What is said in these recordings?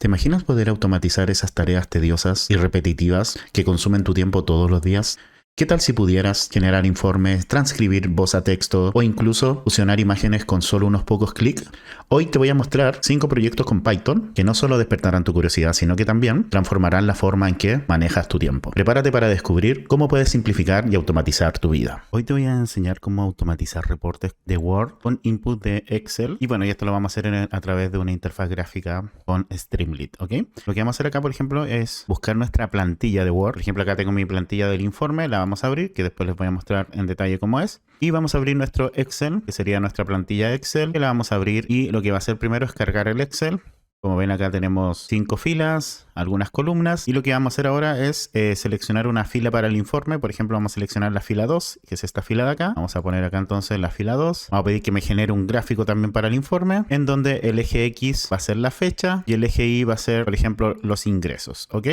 ¿Te imaginas poder automatizar esas tareas tediosas y repetitivas que consumen tu tiempo todos los días? ¿Qué tal si pudieras generar informes, transcribir voz a texto o incluso fusionar imágenes con solo unos pocos clics? Hoy te voy a mostrar 5 proyectos con Python que no solo despertarán tu curiosidad, sino que también transformarán la forma en que manejas tu tiempo. Prepárate para descubrir cómo puedes simplificar y automatizar tu vida. Hoy te voy a enseñar cómo automatizar reportes de Word con input de Excel. Y bueno, y esto lo vamos a hacer a través de una interfaz gráfica con Streamlit, ¿ok? Lo que vamos a hacer acá, por ejemplo, es buscar nuestra plantilla de Word. Por ejemplo, acá tengo mi plantilla del informe, la vamos a abrir, que después les voy a mostrar en detalle cómo es. Y vamos a abrir nuestro Excel, que sería nuestra plantilla Excel, que la vamos a abrir y lo que va a hacer primero es cargar el Excel. Como ven, acá tenemos 5 filas, algunas columnas, y lo que vamos a hacer ahora es seleccionar una fila para el informe. Por ejemplo, vamos a seleccionar la fila 2, que es esta fila de acá. Vamos a poner acá entonces la fila 2. Vamos a pedir que me genere un gráfico también para el informe, en donde el eje X va a ser la fecha y el eje Y va a ser, por ejemplo, los ingresos, ¿ok?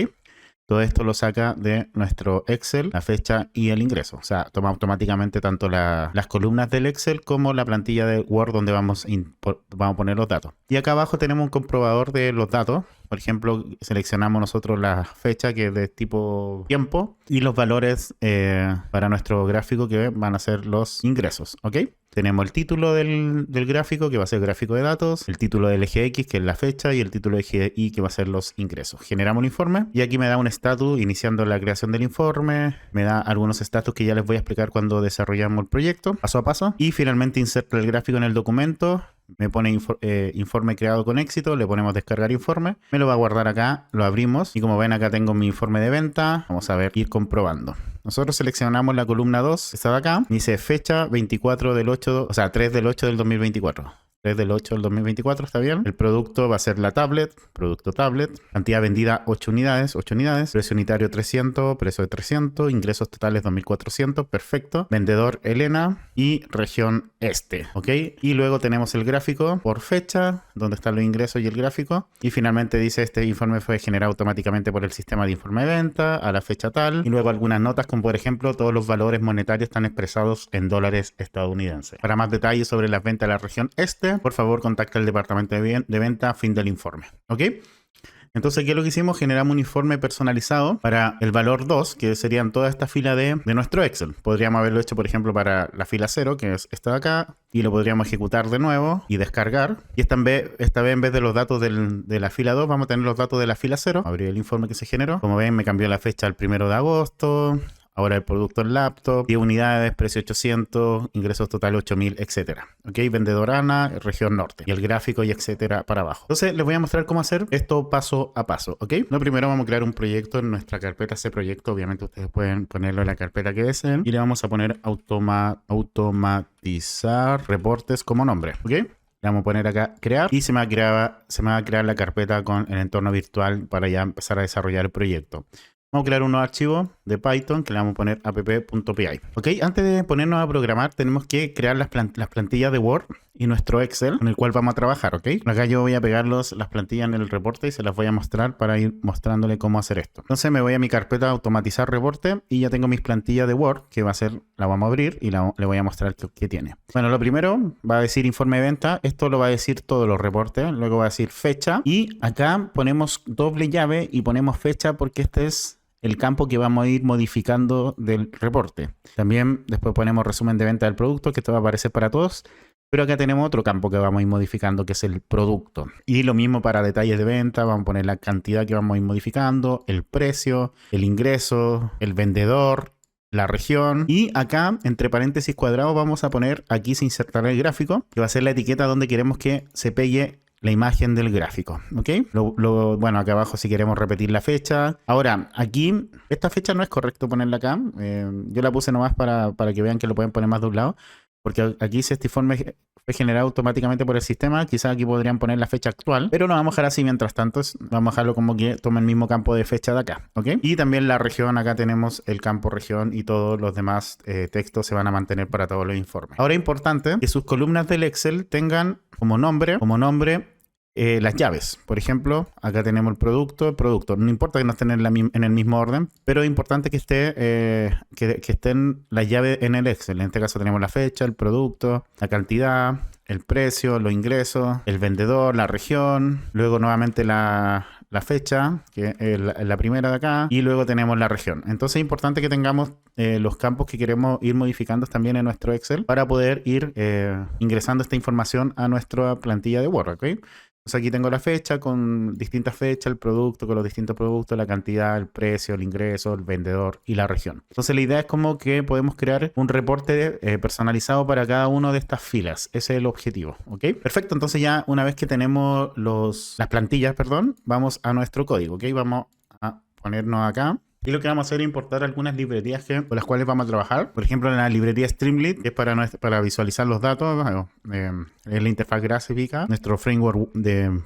Todo esto lo saca de nuestro Excel, la fecha y el ingreso. O sea, toma automáticamente tanto las columnas del Excel como la plantilla de Word donde vamos a poner los datos. Y acá abajo tenemos un comprobador de los datos. Por ejemplo, seleccionamos nosotros la fecha, que es de tipo tiempo, y los valores para nuestro gráfico, que van a ser los ingresos, ¿ok? Tenemos el título del gráfico, que va a ser gráfico de datos, el título del eje X, que es la fecha, y el título del eje Y, que va a ser los ingresos. Generamos un informe y aquí me da un estatus iniciando la creación del informe, me da algunos estatus que ya les voy a explicar cuando desarrollamos el proyecto, paso a paso, y finalmente inserta el gráfico en el documento. Me pone informe creado con éxito, le ponemos descargar informe, me lo va a guardar acá, lo abrimos y como ven acá tengo mi informe de venta. Vamos a ver, ir comprobando. Nosotros seleccionamos la columna 2, esta de acá, dice fecha 24 del 8, o sea 3 del 8 del 2024. 3 del 8 del 2024, ¿está bien? El producto va a ser la tablet, producto tablet. Cantidad vendida 8 unidades, precio unitario 300, precio de 300, ingresos totales 2400, perfecto. Vendedor Elena y región este, ¿ok? Y luego tenemos el gráfico por fecha, donde están los ingresos y el gráfico. Y finalmente dice, este informe fue generado automáticamente por el sistema de informe de venta a la fecha tal. Y luego algunas notas, como por ejemplo, todos los valores monetarios están expresados en dólares estadounidenses. Para más detalles sobre las ventas de la región este, por favor contacta al departamento de venta a fin del informe, ¿ok? Entonces, ¿qué es lo que hicimos? Generamos un informe personalizado para el valor 2, que serían toda esta fila de nuestro Excel. Podríamos haberlo hecho, por ejemplo, para la fila 0, que es esta de acá, y lo podríamos ejecutar de nuevo y descargar. Y esta vez en vez de los datos de la fila 2, vamos a tener los datos de la fila 0. Abrir el informe que se generó. Como ven, me cambió la fecha al 1 de agosto. Ahora el producto en laptop, 10 unidades, precio 800, ingresos total 8000, etcétera. ¿Ok? Vendedor Ana, región norte. Y el gráfico y etcétera para abajo. Entonces les voy a mostrar cómo hacer esto paso a paso. ¿Ok? Lo primero vamos a crear un proyecto en nuestra carpeta. Ese proyecto obviamente ustedes pueden ponerlo en la carpeta que deseen. Y le vamos a poner automatizar reportes como nombre. ¿Ok? Le vamos a poner acá crear y se me va a crear la carpeta con el entorno virtual para ya empezar a desarrollar el proyecto. Vamos a crear un nuevo archivo de Python que le vamos a poner app.py. Ok, antes de ponernos a programar tenemos que crear las plantillas de Word y nuestro Excel con el cual vamos a trabajar, ok. Acá yo voy a pegar las plantillas en el reporte y se las voy a mostrar para ir mostrándole cómo hacer esto. Entonces me voy a mi carpeta automatizar reporte y ya tengo mis plantillas de Word que va a ser, la vamos a abrir y le voy a mostrar qué tiene. Bueno, lo primero va a decir informe de venta. Esto lo va a decir todos los reportes. Luego va a decir fecha y acá ponemos doble llave y ponemos fecha porque este es el campo que vamos a ir modificando del reporte. También después ponemos resumen de venta del producto, que esto va a aparecer para todos. Pero acá tenemos otro campo que vamos a ir modificando, que es el producto. Y lo mismo para detalles de venta, vamos a poner la cantidad que vamos a ir modificando, el precio, el ingreso, el vendedor, la región. Y acá, entre paréntesis cuadrados, vamos a poner, aquí se insertará el gráfico, que va a ser la etiqueta donde queremos que se pegue la imagen del gráfico, ¿ok? Bueno, acá abajo si queremos repetir la fecha. Ahora, aquí, esta fecha no es correcto ponerla acá. Yo la puse nomás para que vean que lo pueden poner más de un lado. Porque aquí si este informe fue generado automáticamente por el sistema, quizás aquí podrían poner la fecha actual. Pero lo vamos a dejar así mientras tanto. Vamos a dejarlo como que tome el mismo campo de fecha de acá, ¿ok? Y también la región, acá tenemos el campo región y todos los demás textos se van a mantener para todos los informes. Ahora es importante que sus columnas del Excel tengan como nombre las llaves. Por ejemplo, acá tenemos el producto. No importa que no estén en el mismo orden, pero es importante que estén las llaves en el Excel. En este caso tenemos la fecha, el producto, la cantidad, el precio, los ingresos, el vendedor, la región, luego nuevamente la la fecha, que es la primera de acá, y luego tenemos la región. Entonces es importante que tengamos los campos que queremos ir modificando también en nuestro Excel para poder ir ingresando esta información a nuestra plantilla de Word, ¿ok? Entonces aquí tengo la fecha con distintas fechas, el producto con los distintos productos, la cantidad, el precio, el ingreso, el vendedor y la región. Entonces la idea es como que podemos crear un reporte personalizado para cada una de estas filas. Ese es el objetivo, ¿ok? Perfecto, entonces ya una vez que tenemos las plantillas, perdón, vamos a nuestro código, ¿ok? Vamos a ponernos acá. Y lo que vamos a hacer es importar algunas librerías con las cuales vamos a trabajar. Por ejemplo, la librería Streamlit, que es para visualizar los datos, es la interfaz gráfica, nuestro framework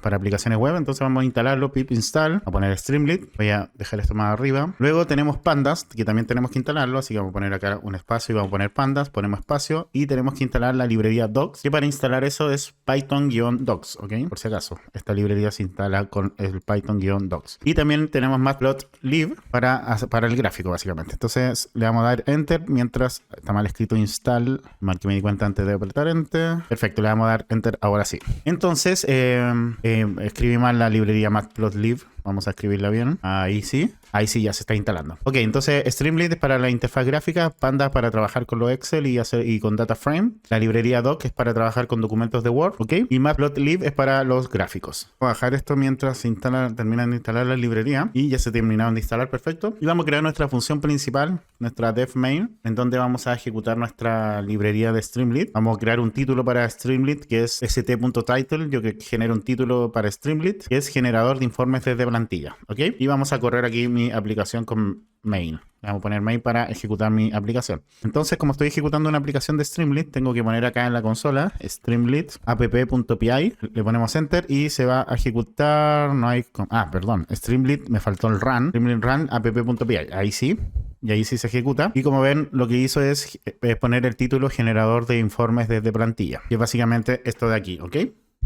para aplicaciones web. Entonces vamos a instalarlo, pip install, vamos a poner Streamlit. Voy a dejar esto más arriba. Luego tenemos Pandas, que también tenemos que instalarlo, así que vamos a poner acá un espacio y vamos a poner Pandas, ponemos espacio y tenemos que instalar la librería Docs, que para instalar eso es Python-Docs, ¿ok? Por si acaso, esta librería se instala con el Python-Docs. Y también tenemos Matplotlib para el gráfico, básicamente. Entonces le vamos a dar Enter mientras está mal escrito install. Mal que me di cuenta antes de apretar Enter. Perfecto, le vamos a dar Enter ahora sí. Entonces, escribí mal la librería Matplotlib. Vamos a escribirla bien. Ahí sí. Ahí sí ya se está instalando. Ok, entonces Streamlit es para la interfaz gráfica, Pandas para trabajar con los Excel y con DataFrame. La librería Doc es para trabajar con documentos de Word, ok. Y Matplotlib es para los gráficos. Voy a bajar esto mientras se terminan de instalar la librería. Y ya se terminaron de instalar, perfecto. Y vamos a crear nuestra función principal, nuestra def main, en donde vamos a ejecutar nuestra librería de Streamlit. Vamos a crear un título para Streamlit que es st.title. Yo que genero un título para Streamlit, que es generador de informes desde plantilla, ok. Y vamos a correr aquí mi aplicación con main. Vamos a poner main para ejecutar mi aplicación. Entonces, como estoy ejecutando una aplicación de Streamlit, tengo que poner acá en la consola Streamlit app.py, le ponemos enter y se va a ejecutar. No hay. Perdón, Streamlit, me faltó el run. Streamlit run app.py. Ahí sí. Y ahí sí se ejecuta. Y como ven, lo que hizo es poner el título generador de informes desde plantilla, que es básicamente esto de aquí, ¿ok?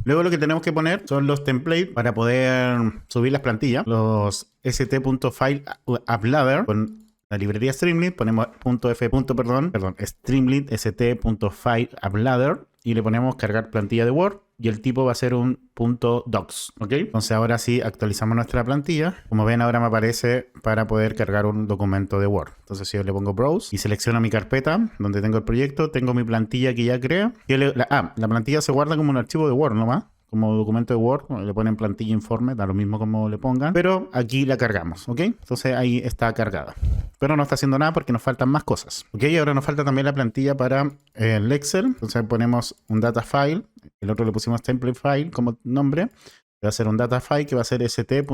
Luego lo que tenemos que poner son los templates para poder subir las plantillas. Los st.fileAppLadder con la librería Streamlit. Ponemos Streamlit st.fileAppLadder y le ponemos cargar plantilla de Word. Y el tipo va a ser un .docs, ¿ok? Entonces ahora sí actualizamos nuestra plantilla. Como ven, ahora me aparece para poder cargar un documento de Word. Entonces si yo le pongo Browse y selecciono mi carpeta donde tengo el proyecto, tengo mi plantilla que ya creé. La plantilla se guarda como un archivo de Word nomás. Como documento de Word, le ponen plantilla informe, da lo mismo como le pongan, pero aquí la cargamos, ¿ok? Entonces ahí está cargada. Pero no está haciendo nada porque nos faltan más cosas, ¿ok? Y ahora nos falta también la plantilla para el Excel. Entonces ponemos un data file, el otro le pusimos template file como nombre. Va a ser un data file que va a ser st.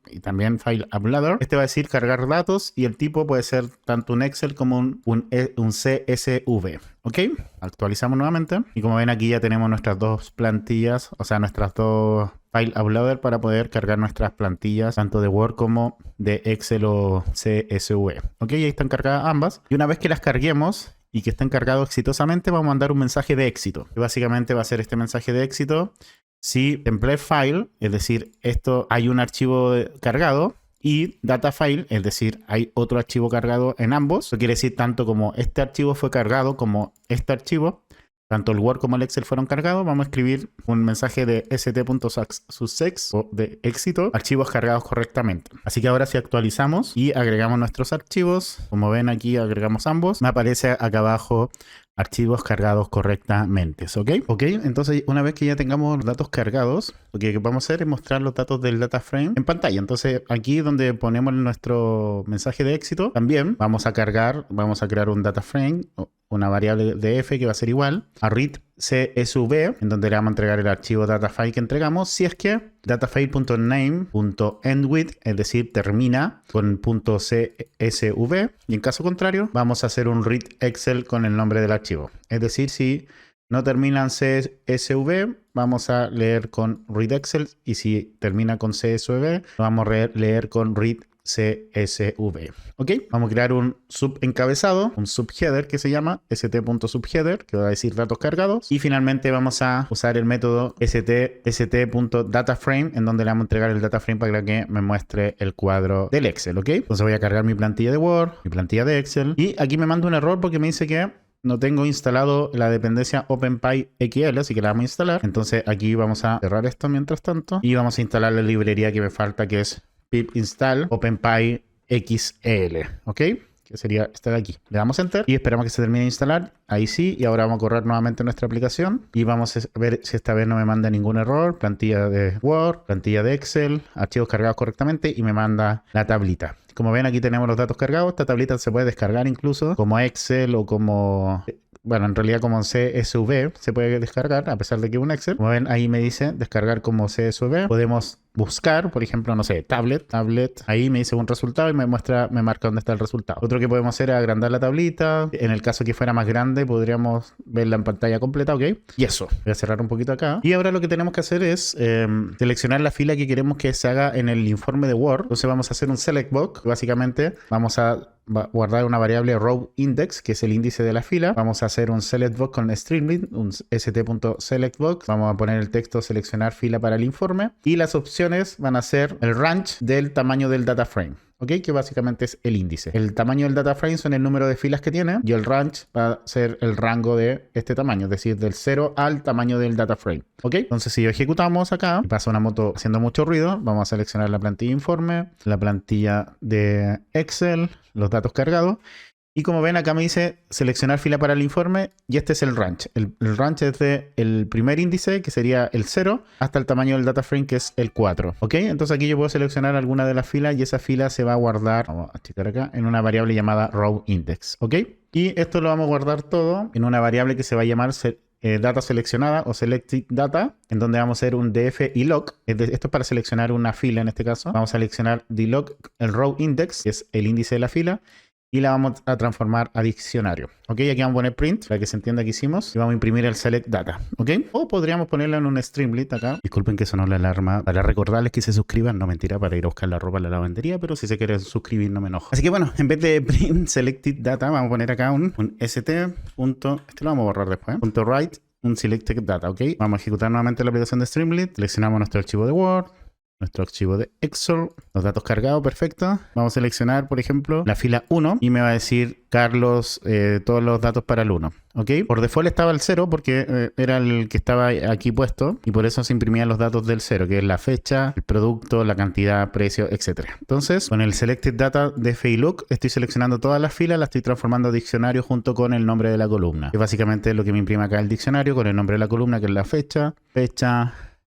Y también file uploader. Este va a decir cargar datos y el tipo puede ser tanto un Excel como un CSV. ¿Ok? Actualizamos nuevamente. Y como ven aquí ya tenemos nuestras dos plantillas, o sea, nuestras dos file uploader para poder cargar nuestras plantillas tanto de Word como de Excel o CSV. ¿Ok? Y ahí están cargadas ambas. Y una vez que las carguemos y que estén cargados exitosamente, vamos a mandar un mensaje de éxito. Que básicamente va a ser este mensaje de éxito. Si template file, es decir, esto hay un archivo cargado, y data file, es decir, hay otro archivo cargado en ambos. Eso quiere decir tanto como este archivo fue cargado como este archivo, tanto el Word como el Excel fueron cargados. Vamos a escribir un mensaje de st.success o de éxito, archivos cargados correctamente. Así que ahora si actualizamos y agregamos nuestros archivos, como ven aquí agregamos ambos, me aparece acá abajo archivos cargados correctamente, ¿ok? Ok, entonces una vez que ya tengamos los datos cargados, lo que vamos a hacer es mostrar los datos del data frame en pantalla. Entonces aquí donde ponemos nuestro mensaje de éxito, también vamos a crear un data frame, una variable de f que va a ser igual a read CSV, en donde le vamos a entregar el archivo datafile que entregamos, si es que datafile.name.endWith, es decir, termina con .csv, y en caso contrario, vamos a hacer un read Excel con el nombre del archivo. Es decir, si no termina en CSV, vamos a leer con read Excel, y si termina con CSV, lo vamos a leer con read CSV. Ok, vamos a crear un subencabezado, un subheader que se llama st.subheader, que va a decir datos cargados, y finalmente vamos a usar el método st.dataframe, en donde le vamos a entregar el dataframe para que me muestre el cuadro del Excel. Ok, entonces voy a cargar mi plantilla de Word, mi plantilla de Excel, y aquí me manda un error porque me dice que no tengo instalado la dependencia OpenPyXL, así que la vamos a instalar. Entonces aquí vamos a cerrar esto mientras tanto y vamos a instalar la librería que me falta, que es pip install OpenPyXL, ¿ok? Que sería esta de aquí. Le damos Enter y esperamos que se termine de instalar. Ahí sí, y ahora vamos a correr nuevamente nuestra aplicación y vamos a ver si esta vez no me manda ningún error. Plantilla de Word, plantilla de Excel, archivos cargados correctamente y me manda la tablita. Como ven, aquí tenemos los datos cargados. Esta tablita se puede descargar incluso como Excel o como... Bueno, en realidad como CSV se puede descargar, a pesar de que es un Excel. Como ven, ahí me dice descargar como CSV. Podemos buscar, por ejemplo, no sé, tablet. Ahí me dice un resultado y me marca dónde está el resultado. Otro que podemos hacer es agrandar la tablita. En el caso que fuera más grande, podríamos verla en pantalla completa, ¿ok? Y eso. Voy a cerrar un poquito acá. Y ahora lo que tenemos que hacer es seleccionar la fila que queremos que se haga en el informe de Word. Entonces vamos a hacer un select box. Básicamente vamos a guardar una variable row index, que es el índice de la fila. Vamos a hacer un select box con Streamlit, un st.selectbox. Vamos a poner el texto seleccionar fila para el informe. Y las opciones van a ser el range del tamaño del data frame. ¿Ok? Que básicamente es el índice. El tamaño del data frame son el número de filas que tiene y el range va a ser el rango de este tamaño, es decir, del 0 al tamaño del data frame. ¿Ok? Entonces si ejecutamos acá y pasa una moto haciendo mucho ruido, vamos a seleccionar la plantilla informe, la plantilla de Excel, los datos cargados. Y como ven, acá me dice seleccionar fila para el informe y este es el range. El range es de el primer índice, que sería el 0, hasta el tamaño del data frame, que es el 4. ¿Ok? Entonces aquí yo puedo seleccionar alguna de las filas y esa fila se va a guardar, vamos a checar acá, en una variable llamada row index. ¿Ok? Y esto lo vamos a guardar todo en una variable que se va a llamar data seleccionada o selected data, en donde vamos a hacer un df y log. Esto es para seleccionar una fila en este caso. Vamos a seleccionar log el row index, que es el índice de la fila, y la vamos a transformar a diccionario. Ok, aquí vamos a poner print para que se entienda que hicimos. Y vamos a imprimir el select data. Ok, o podríamos ponerla en un Streamlit acá. Disculpen que sonó la alarma. Para recordarles que se suscriban, no mentira, para ir a buscar la ropa a la lavandería, pero si se quieren suscribir no me enojo. Así que bueno, en vez de print selected data, vamos a poner acá un st. Este lo vamos a borrar después. .write un selected data. Ok, vamos a ejecutar nuevamente la aplicación de Streamlit. Seleccionamos nuestro archivo de Word, nuestro archivo de Excel, los datos cargados, perfecto. Vamos a seleccionar, por ejemplo, la fila 1 y me va a decir Carlos todos los datos para el 1. ¿Ok? Por default estaba el 0 porque era el que estaba aquí puesto y por eso se imprimían los datos del 0, que es la fecha, el producto, la cantidad, precio, etc. Entonces, con el Selected Data de FEILOOK estoy seleccionando todas las filas, las estoy transformando a diccionario junto con el nombre de la columna. Que básicamente es lo que me imprime acá el diccionario con el nombre de la columna, que es la fecha,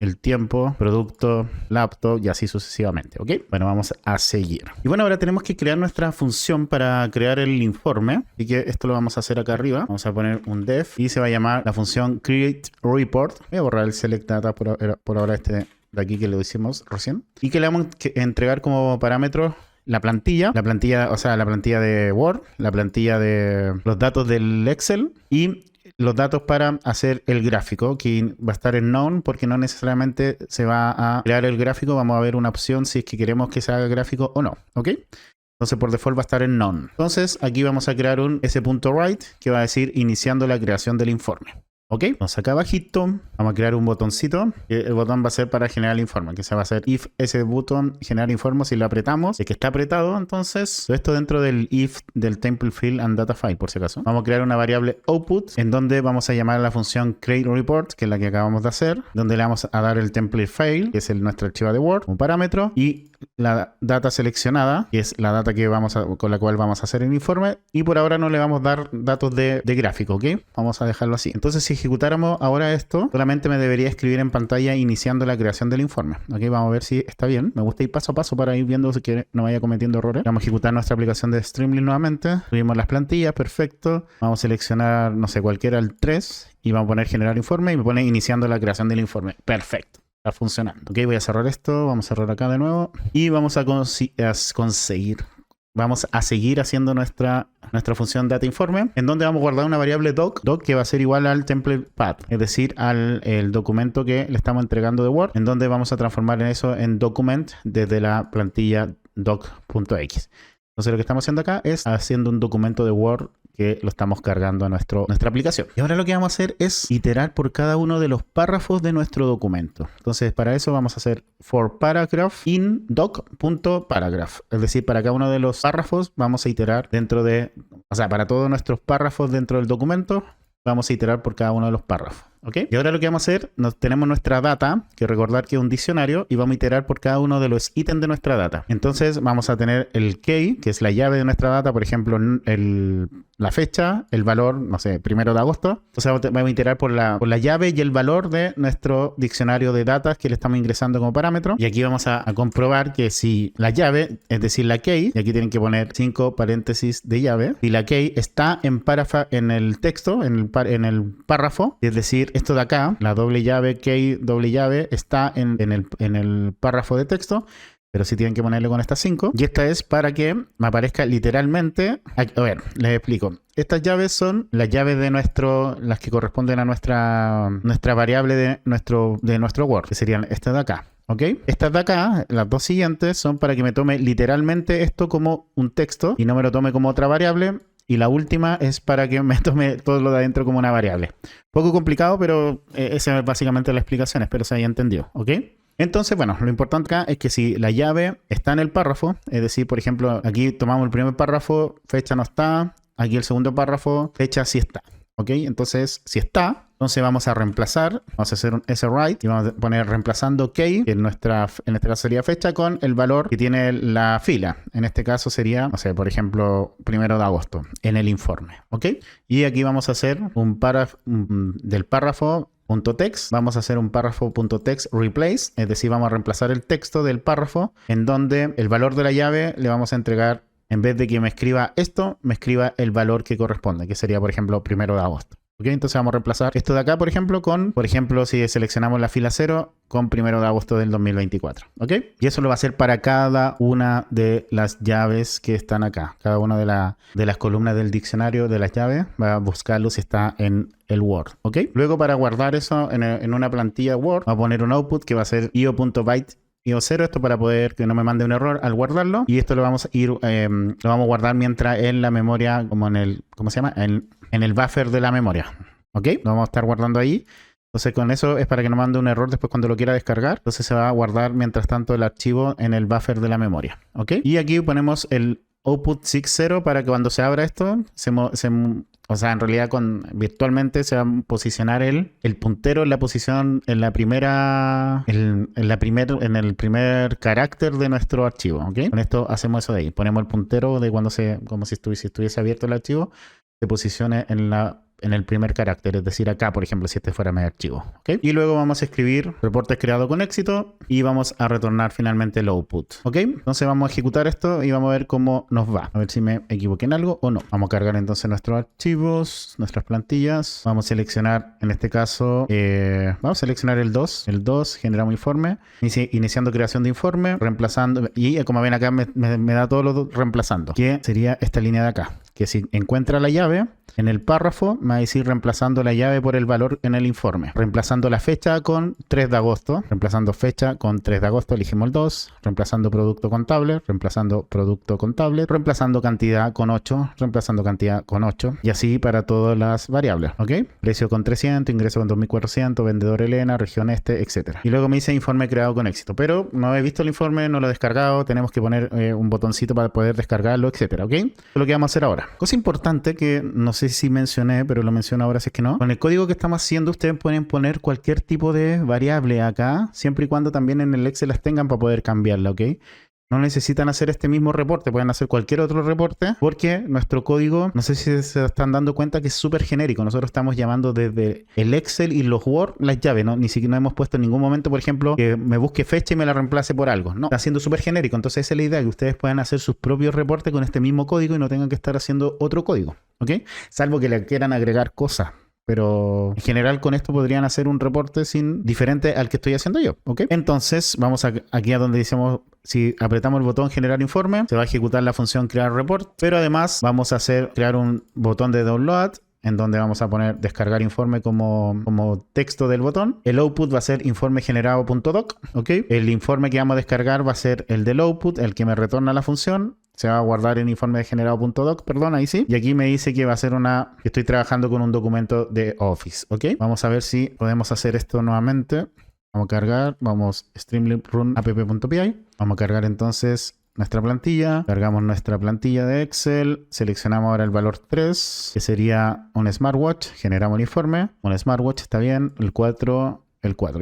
el tiempo, producto, laptop y así sucesivamente, ¿ok? Bueno, vamos a seguir. Y bueno, ahora tenemos que crear nuestra función para crear el informe. Así que esto lo vamos a hacer acá arriba. Vamos a poner un def y se va a llamar la función create report. Voy a borrar el select data por ahora de aquí que lo hicimos recién. Y que le vamos a entregar como parámetro la plantilla, o sea, la plantilla de Word, la plantilla de los datos del Excel y los datos para hacer el gráfico, que va a estar en none porque no necesariamente se va a crear el gráfico. Vamos a ver una opción si es que queremos que se haga gráfico o no, ¿ok? Entonces por default va a estar en none. Entonces aquí vamos a crear un s.write que va a decir iniciando la creación del informe. ¿Ok? Entonces acá abajito vamos a crear un botoncito. El botón va a ser para generar el informe, que se va a hacer if ese botón generar informe. Si lo apretamos, es que está apretado, entonces esto dentro del if del template field and data file, por si acaso. Vamos a crear una variable output en donde vamos a llamar a la función create report, que es la que acabamos de hacer, donde le vamos a dar el template file, que es nuestro archivo de Word, un parámetro, y la data seleccionada, que es la data que con la cual vamos a hacer el informe, y por ahora no le vamos a dar datos de gráfico, ¿ok? Vamos a dejarlo así. Entonces si ejecutáramos ahora esto, solamente me debería escribir en pantalla iniciando la creación del informe, ¿ok? Vamos a ver si está bien. Me gusta ir paso a paso para ir viendo si que no vaya cometiendo errores. Vamos a ejecutar nuestra aplicación de Streamlit nuevamente. Subimos las plantillas, perfecto. Vamos a seleccionar, no sé, cualquiera el 3 y vamos a poner generar informe y me pone iniciando la creación del informe. Perfecto. Está funcionando. Ok, voy a cerrar esto. Vamos a cerrar acá de nuevo. Y vamos a vamos a seguir haciendo nuestra función dataInforme, en donde vamos a guardar una variable doc que va a ser igual al template path, es decir, el documento que le estamos entregando de Word, en donde vamos a transformar eso en document desde la plantilla doc.x. Entonces lo que estamos haciendo acá es haciendo un documento de Word que lo estamos cargando a nuestra aplicación. Y ahora lo que vamos a hacer es iterar por cada uno de los párrafos de nuestro documento. Entonces para eso vamos a hacer for paragraph in doc.paragraph. Es decir, para cada uno de los párrafos vamos a iterar dentro de o sea, para todos nuestros párrafos dentro del documento, vamos a iterar por cada uno de los párrafos. ¿Ok? Y ahora lo que vamos a hacer, tenemos nuestra data, que recordar que es un diccionario, y vamos a iterar por cada uno de los ítems de nuestra data. Entonces vamos a tener el key, que es la llave de nuestra data, por ejemplo, la fecha, el valor, no sé, 1 de agosto. Entonces vamos a iterar por la llave y el valor de nuestro diccionario de datas que le estamos ingresando como parámetro. Y aquí vamos a comprobar que si la llave, es decir, la key, y aquí tienen que poner 5 paréntesis de llave, y la key está en el texto, en el párrafo, es decir, esto de acá, la doble llave, key, doble llave, está en el párrafo de texto, pero sí tienen que ponerle con estas 5. Y esta es para que me aparezca literalmente. A ver, les explico. Estas llaves son las llaves de las que corresponden a nuestra variable de nuestro Word, que serían estas de acá. ¿Ok? Estas de acá, las dos siguientes, son para que me tome literalmente esto como un texto y no me lo tome como otra variable. Y la última es para que me tome todo lo de adentro como una variable. Poco complicado, pero esa es básicamente la explicación. Espero se haya entendido. ¿Ok? Entonces, bueno, lo importante acá es que si la llave está en el párrafo, es decir, por ejemplo, aquí tomamos el primer párrafo, fecha no está, aquí el segundo párrafo, fecha sí está. ¿Ok? Entonces, si está, entonces vamos a reemplazar, vamos a hacer un SWrite y vamos a poner reemplazando key, que en este caso sería fecha, con el valor que tiene la fila. En este caso sería, no sé, por ejemplo, 1 de agosto, en el informe. ¿Ok? Y aquí vamos a hacer un párrafo del párrafo .text, vamos a hacer un párrafo.text replace, es decir, vamos a reemplazar el texto del párrafo en donde el valor de la llave le vamos a entregar, en vez de que me escriba esto, me escriba el valor que corresponde, que sería, por ejemplo, 1 de agosto. ¿Ok? Entonces vamos a reemplazar esto de acá, por ejemplo, si seleccionamos la fila 0, con 1 de agosto del 2024. ¿Ok? Y eso lo va a hacer para cada una de las llaves que están acá. Cada una de las columnas del diccionario de las llaves va a buscarlo si está en el Word. ¿Ok? Luego, para guardar eso en una plantilla Word, va a poner un output que va a ser io.byte io0, esto para poder que no me mande un error al guardarlo, y esto lo vamos a guardar mientras en la memoria, como ¿cómo se llama? En el buffer de la memoria. ¿Ok? Lo vamos a estar guardando ahí. Entonces con eso es para que no mande un error después cuando lo quiera descargar. Entonces se va a guardar mientras tanto el archivo en el buffer de la memoria. ¿Ok? Y aquí ponemos el output 60 para que cuando se abra esto, o sea, en realidad virtualmente se va a posicionar el puntero en la posición, en el primer carácter de nuestro archivo. ¿Ok? Con esto hacemos eso de ahí. Ponemos el puntero de como si estuviese abierto el archivo, se posicione en el primer carácter, es decir, acá, por ejemplo, si este fuera mi archivo. ¿Okay? Y luego vamos a escribir reporte creado con éxito y vamos a retornar finalmente el output. ¿Ok? Entonces vamos a ejecutar esto y vamos a ver cómo nos va. A ver si me equivoqué en algo o no. Vamos a cargar entonces nuestros archivos, nuestras plantillas. Vamos a seleccionar, en este caso, vamos a seleccionar el 2. El 2, generamos informe. Iniciando creación de informe, reemplazando. Y como ven acá me da todo lo reemplazando. Que sería esta línea de acá. Que si encuentra la llave, en el párrafo me va a decir reemplazando la llave por el valor en el informe. Reemplazando la fecha con 3 de agosto. Reemplazando fecha con 3 de agosto, elegimos el 2. Reemplazando producto contable. Reemplazando producto contable. Reemplazando cantidad con 8. Reemplazando cantidad con 8. Y así para todas las variables. ¿Ok? Precio con 300, ingreso con 2400, vendedor Elena, región este, etc. Y luego me dice informe creado con éxito. Pero no he visto el informe, no lo he descargado. Tenemos que poner un botoncito para poder descargarlo, etc. ¿Ok? Eso es lo que vamos a hacer ahora. Cosa importante que no sé si mencioné, pero lo menciono ahora si es que no. Con el código que estamos haciendo, ustedes pueden poner cualquier tipo de variable acá, siempre y cuando también en el Excel las tengan para poder cambiarla, ¿ok? No necesitan hacer este mismo reporte, pueden hacer cualquier otro reporte, porque nuestro código, no sé si se están dando cuenta que es súper genérico. Nosotros estamos llamando desde el Excel y los Word las llaves, ¿no? Ni siquiera hemos puesto en ningún momento, por ejemplo, que me busque fecha y me la reemplace por algo. No, está siendo súper genérico. Entonces esa es la idea, que ustedes puedan hacer sus propios reportes con este mismo código y no tengan que estar haciendo otro código, ¿ok? Salvo que le quieran agregar cosas. Pero en general con esto podrían hacer un reporte diferente al que estoy haciendo yo, ¿ok? Entonces vamos aquí a donde decimos, si apretamos el botón generar informe, se va a ejecutar la función crear report, pero además vamos a crear un botón de download en donde vamos a poner descargar informe como texto del botón. El output va a ser informe generado.doc, ¿ok? El informe que vamos a descargar va a ser el del output, el que me retorna la función. Se va a guardar en informe generado.doc, perdón, ahí sí. Y aquí me dice que va a ser que estoy trabajando con un documento de Office, ¿ok? Vamos a ver si podemos hacer esto nuevamente. Vamos a cargar, streamlib run app.py. Vamos a cargar entonces nuestra plantilla, cargamos nuestra plantilla de Excel, seleccionamos ahora el valor 3, que sería un smartwatch, generamos el informe, un smartwatch está bien, el 4,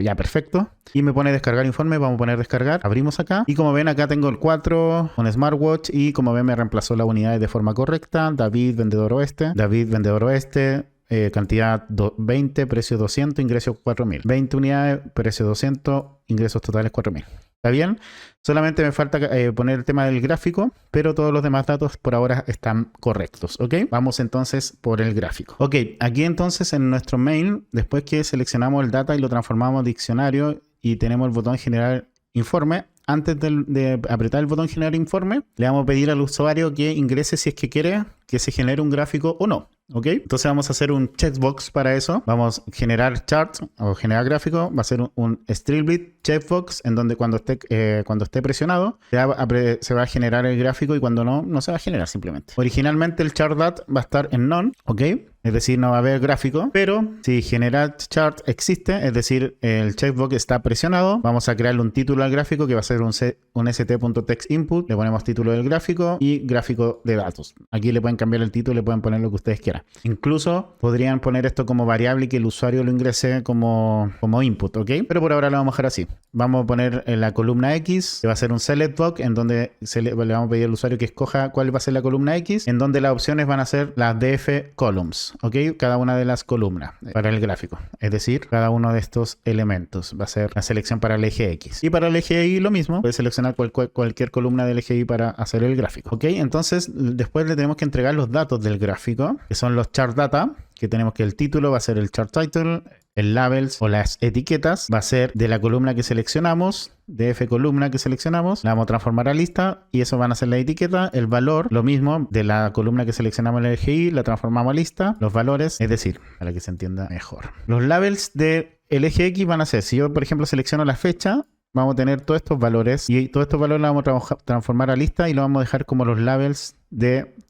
ya perfecto. Y me pone descargar informe, vamos a poner descargar, abrimos acá y como ven acá tengo el 4, un smartwatch y como ven me reemplazó las unidades de forma correcta. David, vendedor oeste, cantidad 20, precio 200, ingresos 4.000. 20 unidades, precio 200, ingresos totales 4.000. ¿Está bien? Solamente me falta poner el tema del gráfico, pero todos los demás datos por ahora están correctos, ¿ok? Vamos entonces por el gráfico. Ok, aquí entonces en nuestro mail, después que seleccionamos el data y lo transformamos a diccionario y tenemos el botón generar informe, antes de apretar el botón generar informe, le vamos a pedir al usuario que ingrese si es que quiere que se genere un gráfico o no. ¿Ok? Entonces vamos a hacer un checkbox para eso. Vamos a generar chart o generar gráfico. Va a ser un Streetblit checkbox en donde cuando esté presionado se va a generar el gráfico y cuando no, no se va a generar simplemente. Originalmente el chart dat va a estar en none, ¿ok? Es decir, no va a haber gráfico, pero si generar chart existe, es decir, el checkbox está presionado, vamos a crearle un título al gráfico que va a ser un st.textInput, le ponemos título del gráfico y gráfico de datos. Aquí le pueden cambiar el título, le pueden poner lo que ustedes quieran. Incluso podrían poner esto como variable y que el usuario lo ingrese como input, ¿ok? Pero por ahora lo vamos a dejar así. Vamos a poner en la columna X, que va a ser un select box, en donde le vamos a pedir al usuario que escoja cuál va a ser la columna X, en donde las opciones van a ser las df columns, ¿ok? Cada una de las columnas para el gráfico. Es decir, cada uno de estos elementos va a ser la selección para el eje X. Y para el eje Y lo mismo, puedes seleccionar cualquier columna del eje Y para hacer el gráfico, ¿ok? Entonces, después le tenemos que entregar los datos del gráfico, que son los chart data, que tenemos que el título va a ser el chart title, el labels o las etiquetas va a ser de la columna que seleccionamos, df columna que seleccionamos, la vamos a transformar a lista y eso van a ser la etiqueta, el valor, lo mismo de la columna que seleccionamos en el eje Y, la transformamos a lista, los valores, es decir, para que se entienda mejor. Los labels del eje X van a ser, si yo por ejemplo selecciono la fecha, vamos a tener todos estos valores y todos estos valores los vamos a transformar a lista y lo vamos a dejar como los labels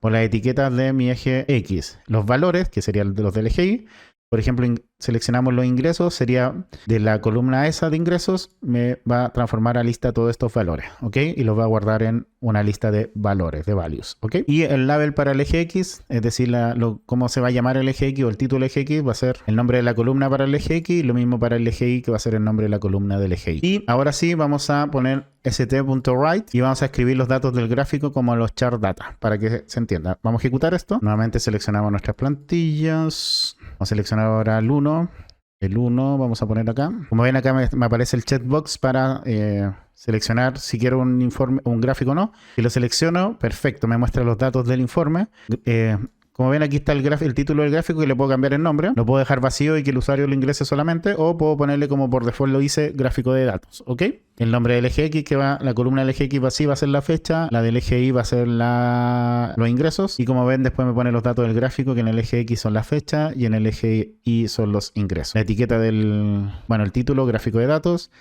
o las etiquetas de mi eje X. Los valores, que serían los del eje Y, por ejemplo, seleccionamos los ingresos, sería de la columna esa de ingresos, me va a transformar a lista todos estos valores, ¿ok? Y los va a guardar en una lista de valores, de values, ¿ok? Y el label para el eje X, es decir, cómo se va a llamar el eje X o el título del eje X, va a ser el nombre de la columna para el eje X y lo mismo para el eje Y, que va a ser el nombre de la columna del eje Y. Y ahora sí, vamos a poner st.write y vamos a escribir los datos del gráfico como los chart data, para que se entienda. Vamos a ejecutar esto. Nuevamente seleccionamos nuestras plantillas. Vamos a seleccionar ahora el 1. El 1 vamos a poner acá. Como ven acá me aparece el checkbox para seleccionar si quiero un informe, un gráfico o no. Si lo selecciono, perfecto, me muestra los datos del informe. Como ven aquí está el título del gráfico y le puedo cambiar el nombre. Lo puedo dejar vacío y que el usuario lo ingrese solamente o puedo ponerle como por default lo hice, gráfico de datos, ¿ok? El nombre del eje X, la columna del eje X va a ser la fecha, la del eje Y va a ser los ingresos y como ven después me pone los datos del gráfico que en el eje X son la fecha y en el eje Y son los ingresos. La etiqueta el título, gráfico de datos,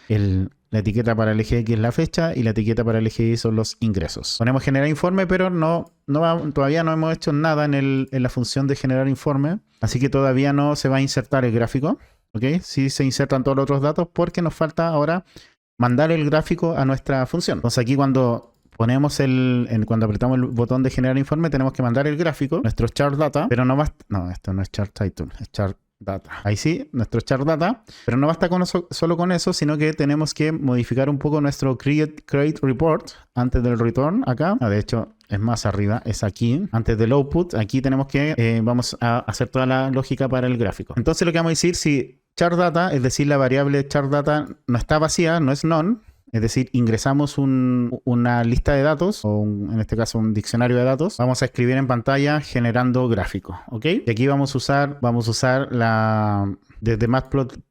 la etiqueta para el eje X es la fecha y la etiqueta para el eje Y son los ingresos. Ponemos generar informe, pero todavía no hemos hecho nada en la función de generar informe, así que todavía no se va a insertar el gráfico, ¿ok? Sí se insertan todos los otros datos porque nos falta ahora mandar el gráfico a nuestra función. Entonces aquí cuando apretamos el botón de generar informe tenemos que mandar el gráfico, nuestro chart data, pero no basta. No, esto no es chart title, es chart data. Ahí sí, nuestro chart data, pero no basta solo con eso, sino que tenemos que modificar un poco nuestro create report antes del return acá. De hecho, es más arriba, es aquí, antes del output. Aquí tenemos que, vamos a hacer toda la lógica para el gráfico. Entonces lo que vamos a decir, si chart data, es decir, la variable chart data no está vacía, no es none, es decir, ingresamos una lista de datos, o en este caso un diccionario de datos, vamos a escribir en pantalla generando gráfico, ¿ok? Y aquí vamos a usar desde Matplotlib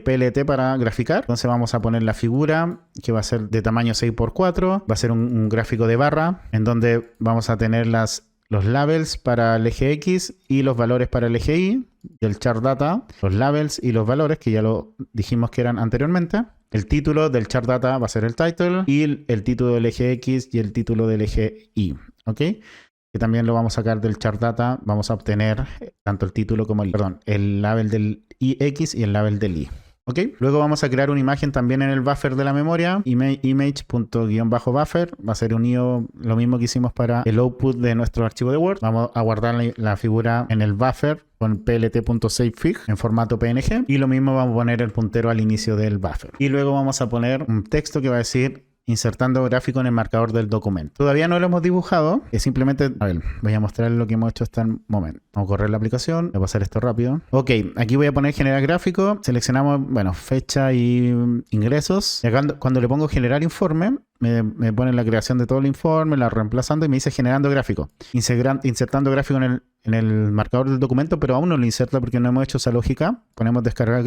PLT para graficar. Entonces vamos a poner la figura que va a ser de tamaño 6x4, va a ser un gráfico de barra en donde vamos a tener los labels para el eje X y los valores para el eje Y del chart data, los labels y los valores que ya lo dijimos que eran anteriormente. El título del chart data va a ser el title y el título del eje X y el título del eje Y, ¿ok? Que también lo vamos a sacar del chart data, vamos a obtener tanto el título como el label del IX y el label del Y. ¿Ok? Luego vamos a crear una imagen también en el buffer de la memoria. Image._buffer. Va a ser unido lo mismo que hicimos para el output de nuestro archivo de Word. Vamos a guardar la figura en el buffer con plt.savefig en formato PNG. Y lo mismo vamos a poner el puntero al inicio del buffer. Y luego vamos a poner un texto que va a decir insertando gráfico en el marcador del documento. Todavía no lo hemos dibujado, es simplemente, a ver, voy a mostrar lo que hemos hecho hasta el momento. Vamos a correr la aplicación, voy a pasar esto rápido. Ok, aquí voy a poner generar gráfico, seleccionamos, bueno, fecha y ingresos. Y acá, cuando le pongo generar informe, me pone la creación de todo el informe, la reemplazando y me dice generando gráfico. Insertando gráfico en el marcador del documento, pero aún no lo inserta porque no hemos hecho esa lógica. Ponemos descargar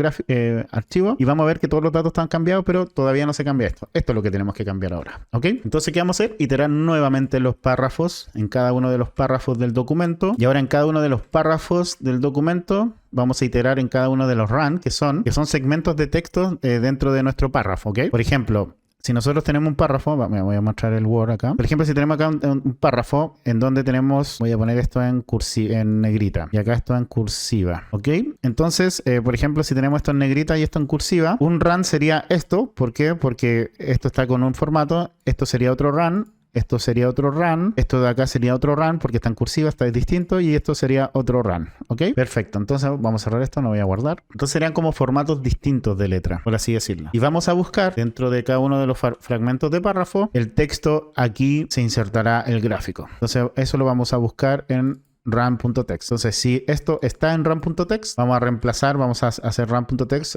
archivo y vamos a ver que todos los datos están cambiados, pero todavía no se cambia esto. Esto es lo que tenemos que cambiar ahora. ¿Ok? Entonces, ¿qué vamos a hacer? Iterar nuevamente los párrafos en cada uno de los párrafos del documento. Y ahora en cada uno de los párrafos del documento vamos a iterar en cada uno de los run, que son segmentos de texto dentro de nuestro párrafo. ¿Ok? Por ejemplo, si nosotros tenemos un párrafo, me voy a mostrar el Word acá. Por ejemplo, si tenemos acá un párrafo en donde tenemos, voy a poner esto en negrita y acá esto en cursiva, ¿ok? Entonces, por ejemplo, si tenemos esto en negrita y esto en cursiva, un run sería esto. ¿Por qué? Porque esto está con un formato, esto sería otro run. Esto sería otro run, esto de acá sería otro run porque está en cursiva, está distinto y esto sería otro run, ¿ok? Perfecto, entonces vamos a cerrar esto, no voy a guardar. Entonces serían como formatos distintos de letra, por así decirlo. Y vamos a buscar dentro de cada uno de los fragmentos de párrafo, el texto, aquí se insertará el gráfico. Entonces eso lo vamos a buscar en run.text. Entonces, si esto está en run.text, vamos a reemplazar, vamos a hacer run.text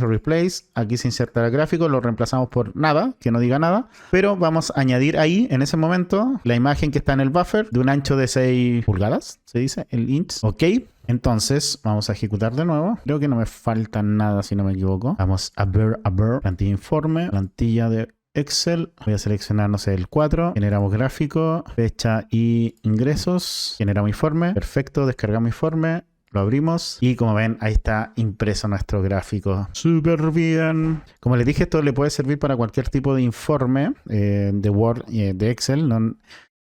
replace. Aquí se inserta el gráfico, lo reemplazamos por nada, que no diga nada, pero vamos a añadir ahí, en ese momento, la imagen que está en el buffer de un ancho de 6 pulgadas, se dice, el inch. Ok. Entonces, vamos a ejecutar de nuevo. Creo que no me falta nada, si no me equivoco. Vamos a ver, plantilla informe, plantilla de Excel, voy a seleccionar, no sé, el 4, generamos gráfico, fecha y ingresos, generamos informe, perfecto, descargamos informe, lo abrimos y como ven, ahí está impreso nuestro gráfico. Súper bien. Como les dije, esto le puede servir para cualquier tipo de informe de Word, de Excel, no.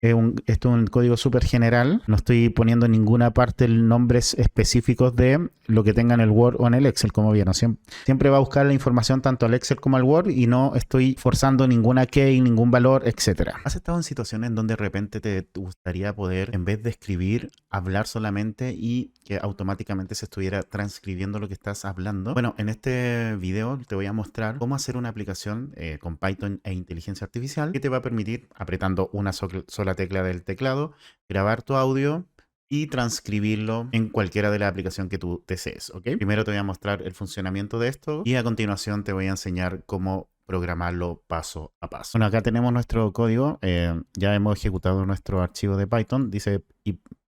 Esto es un código súper general. No estoy poniendo en ninguna parte nombres específicos de lo que tenga en el Word o en el Excel, como vieron. Siempre va a buscar la información tanto al Excel como al Word y no estoy forzando ninguna key, ningún valor, etc. ¿Has estado en situaciones en donde de repente te gustaría poder, en vez de escribir, hablar solamente y que automáticamente se estuviera transcribiendo lo que estás hablando? Bueno, en este video te voy a mostrar cómo hacer una aplicación con Python e inteligencia artificial que te va a permitir, apretando una sola tecla del teclado, grabar tu audio y transcribirlo en cualquiera de las aplicaciones que tú desees, ¿ok? Primero te voy a mostrar el funcionamiento de esto y a continuación te voy a enseñar cómo programarlo paso a paso. Bueno, acá tenemos nuestro código. Ya hemos ejecutado nuestro archivo de Python. Dice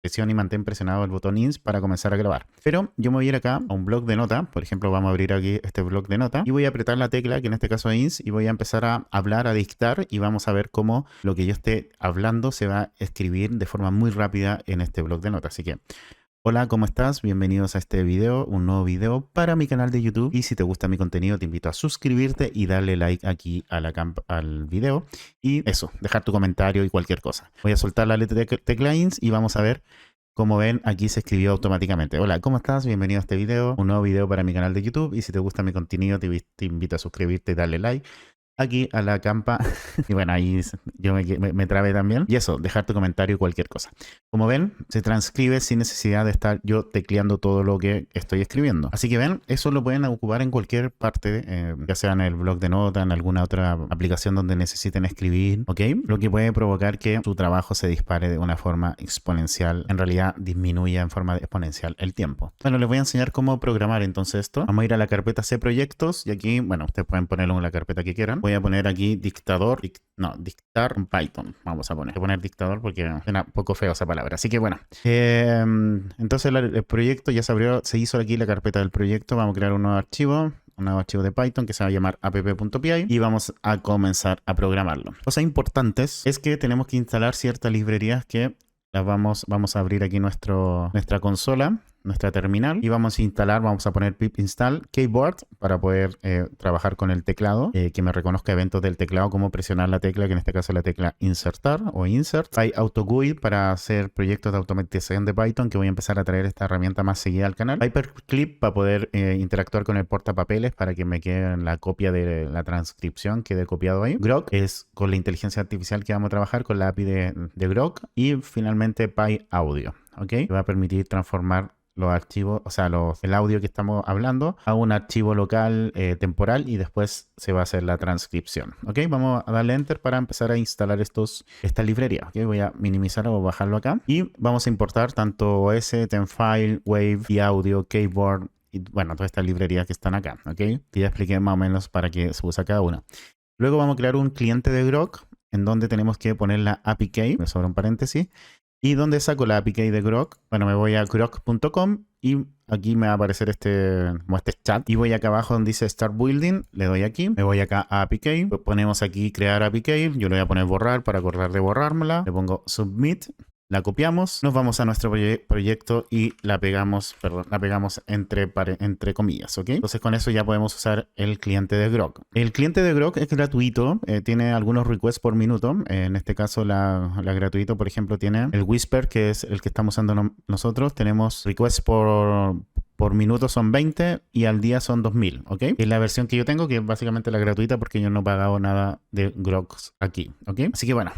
presiona y mantén presionado el botón INS para comenzar a grabar. Pero yo me voy a ir acá a un bloc de nota. Por ejemplo, vamos a abrir aquí este bloc de nota y voy a apretar la tecla, que en este caso es INS, y voy a empezar a hablar, a dictar, y vamos a ver cómo lo que yo esté hablando se va a escribir de forma muy rápida en este bloc de nota. Así que, hola, ¿cómo estás? Bienvenidos a este video, un nuevo video para mi canal de YouTube. Y si te gusta mi contenido, te invito a suscribirte y darle like aquí a al video. Y eso, dejar tu comentario y cualquier cosa. Voy a soltar la letra de tecla INS y vamos a ver. Como ven, aquí se escribió automáticamente. Hola, ¿cómo estás? Bienvenido a este video, un nuevo video para mi canal de YouTube. Y si te gusta mi contenido, te invito a suscribirte y darle like aquí a la campa. Y bueno, ahí yo me trabé también. Y eso, dejar tu comentario y cualquier cosa. Como ven, se transcribe sin necesidad de estar yo tecleando todo lo que estoy escribiendo. Así que ven, eso lo pueden ocupar en cualquier parte, ya sea en el blog de nota, en alguna otra aplicación donde necesiten escribir, ¿ok? Lo que puede provocar que su trabajo se dispare de una forma exponencial. En realidad, disminuya en forma exponencial el tiempo. Bueno, les voy a enseñar cómo programar entonces esto. Vamos a ir a la carpeta C proyectos y aquí, bueno, ustedes pueden ponerlo en la carpeta que quieran. Voy a poner aquí dictador, dictar en Python. Vamos a poner dictador porque suena un poco feo esa palabra. Así que bueno, entonces el proyecto ya se hizo aquí la carpeta del proyecto. Vamos a crear un nuevo archivo de Python que se va a llamar app.py y vamos a comenzar a programarlo. Cosas importantes es que tenemos que instalar ciertas librerías que las vamos a abrir aquí nuestra consola. nuestra terminal y vamos a instalar, vamos a poner pip install keyboard para poder trabajar con el teclado, que me reconozca eventos del teclado, como presionar la tecla, que en este caso es la tecla insertar o insert. PyAutoGUI para hacer proyectos de automatización de Python, que voy a empezar a traer esta herramienta más seguida al canal. Paperclip para poder interactuar con el portapapeles para que me quede la copia de la transcripción, quede copiado ahí. Grok es con la inteligencia artificial que vamos a trabajar con la API de Grok. Y finalmente PyAudio, ¿ok? Que va a permitir transformar los archivos, o sea, el audio que estamos hablando a un archivo local temporal, y después se va a hacer la transcripción, ¿ok? Vamos a darle enter para empezar a instalar esta librería, ¿ok? Voy a minimizar o bajarlo acá y vamos a importar tanto OS, Temfile, Wave y Audio, Keyboard y bueno, todas estas librerías que están acá, ¿ok? Y ya expliqué más o menos para qué se usa cada una. Luego vamos a crear un cliente de Grok en donde tenemos que poner la API key, me sobra un paréntesis. ¿Y dónde saco la API key de Grok? Bueno, me voy a grok.com y aquí me va a aparecer este chat. Y voy acá abajo donde dice Start Building, le doy aquí, me voy acá a API key, ponemos aquí crear API key, yo le voy a poner borrar para acordar de borrármela, le pongo submit. La copiamos, nos vamos a nuestro proyecto y la pegamos entre comillas, ¿ok? Entonces con eso ya podemos usar el cliente de Grok. El cliente de Grok es gratuito, tiene algunos requests por minuto. En este caso la gratuito, por ejemplo, tiene el Whisper, que es el que estamos usando nosotros. Tenemos requests por minuto son 20 y al día son 2000, ¿ok? Es la versión que yo tengo, que es básicamente la gratuita porque yo no he pagado nada de Grok aquí, ¿ok? Así que bueno,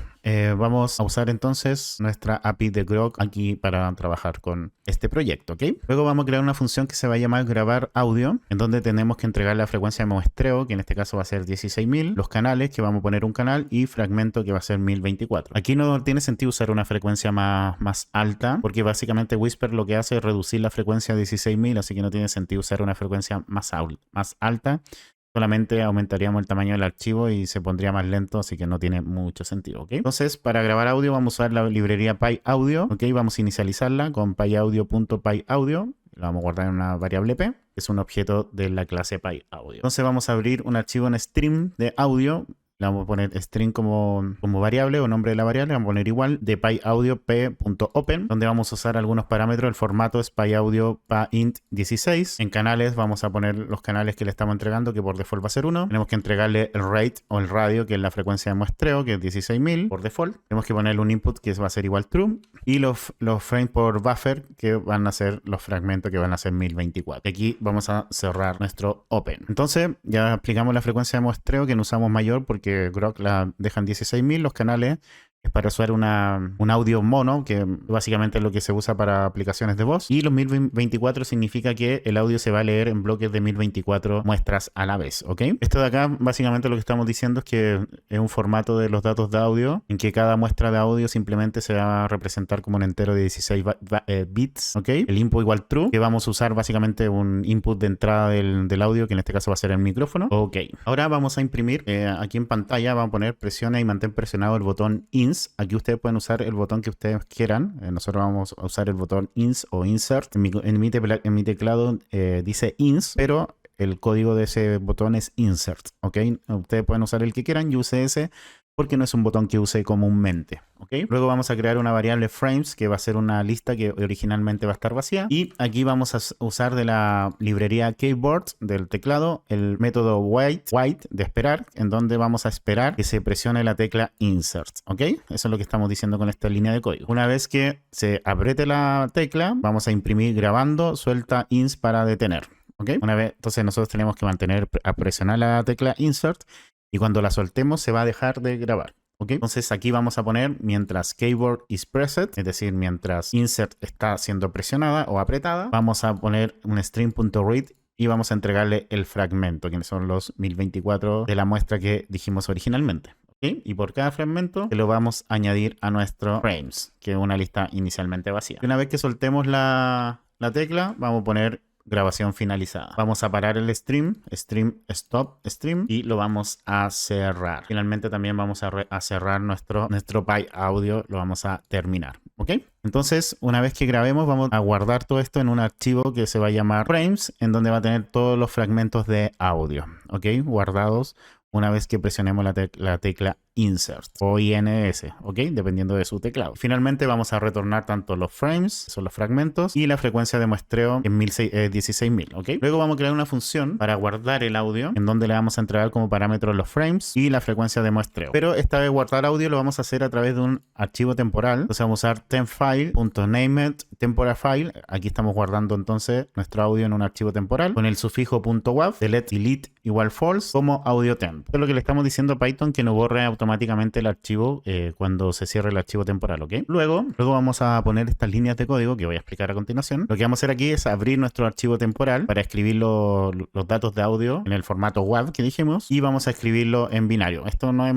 vamos a usar entonces nuestra API de Grok aquí para trabajar con este proyecto, ¿ok? Luego vamos a crear una función que se va a llamar grabar audio, en donde tenemos que entregar la frecuencia de muestreo, que en este caso va a ser 16.000, los canales, que vamos a poner un canal, y fragmento, que va a ser 1024. Aquí no tiene sentido usar una frecuencia más alta, porque básicamente Whisper lo que hace es reducir la frecuencia a 16.000, así que no tiene sentido usar una frecuencia más alta. Solamente aumentaríamos el tamaño del archivo y se pondría más lento, así que no tiene mucho sentido, ¿ok? Entonces, para grabar audio vamos a usar la librería PyAudio, ¿ok? Vamos a inicializarla con pyaudio.pyaudio. La vamos a guardar en una variable p, que es un objeto de la clase PyAudio. Entonces vamos a abrir un archivo en stream de audio. Le vamos a poner string como variable o nombre de la variable. Vamos a poner igual de pyaudio p.open, donde vamos a usar algunos parámetros. El formato es pyaudio paint16. En canales vamos a poner los canales que le estamos entregando, que por default va a ser 1. Tenemos que entregarle el rate o el radio, que es la frecuencia de muestreo, que es 16.000 por default. Tenemos que ponerle un input que va a ser igual true. Y los frames por buffer, que van a ser los fragmentos, que van a ser 1024. Aquí vamos a cerrar nuestro open. Entonces ya aplicamos la frecuencia de muestreo, que no usamos mayor porque Grok la dejan 16.000, los canales es para usar un audio mono, que básicamente es lo que se usa para aplicaciones de voz. Y los 1024 significa que el audio se va a leer en bloques de 1024 muestras a la vez, ¿ok? Esto de acá, básicamente lo que estamos diciendo es que es un formato de los datos de audio, en que cada muestra de audio simplemente se va a representar como un entero de 16 bits, ¿ok? El input igual true, que vamos a usar básicamente un input de entrada del audio, que en este caso va a ser el micrófono, ¿ok? Ahora vamos a imprimir, aquí en pantalla vamos a poner presiona y mantén presionado el botón INS. Aquí ustedes pueden usar el botón que ustedes quieran. Nosotros vamos a usar el botón INS o Insert. En mi teclado dice INS, pero el código de ese botón es Insert, ¿ok? Ustedes pueden usar el que quieran, yo usé ese porque no es un botón que use comúnmente, ¿ok? Luego vamos a crear una variable frames, que va a ser una lista que originalmente va a estar vacía. Y aquí vamos a usar de la librería keyboard del teclado el método wait de esperar, en donde vamos a esperar que se presione la tecla insert, ¿ok? Eso es lo que estamos diciendo con esta línea de código. Una vez que se apriete la tecla, vamos a imprimir grabando, suelta ins para detener, ¿ok? Una vez, entonces nosotros tenemos que mantener a presionar la tecla insert, y cuando la soltemos se va a dejar de grabar, ¿ok? Entonces aquí vamos a poner mientras keyboard is pressed, es decir, mientras insert está siendo presionada o apretada, vamos a poner un string.read y vamos a entregarle el fragmento, que son los 1024 de la muestra que dijimos originalmente, ¿ok? Y por cada fragmento lo vamos a añadir a nuestro frames, que es una lista inicialmente vacía. Y una vez que soltemos la tecla, vamos a poner grabación finalizada. Vamos a parar el stream stop stream, y lo vamos a cerrar. Finalmente también vamos a cerrar nuestro PyAudio, lo vamos a terminar, ¿ok? Entonces, una vez que grabemos, vamos a guardar todo esto en un archivo que se va a llamar frames, en donde va a tener todos los fragmentos de audio, ¿ok? Guardados una vez que presionemos la tecla insert o ins, ¿ok? Dependiendo de su teclado. Finalmente vamos a retornar tanto los frames, que son los fragmentos, y la frecuencia de muestreo en 16.000, ¿ok? Luego vamos a crear una función para guardar el audio, en donde le vamos a entregar como parámetros los frames y la frecuencia de muestreo. Pero esta vez guardar audio lo vamos a hacer a través de un archivo temporal. Entonces vamos a usar temp_file.named temporal file. Aquí estamos guardando entonces nuestro audio en un archivo temporal con el sufijo .wav, delete igual false, como audio temp. Esto es lo que le estamos diciendo a Python, que no borre automáticamente el archivo cuando se cierre el archivo temporal, ¿ok? Luego vamos a poner estas líneas de código que voy a explicar a continuación. Lo que vamos a hacer aquí es abrir nuestro archivo temporal para escribir los datos de audio en el formato WAV que dijimos, y vamos a escribirlo en binario. Esto no es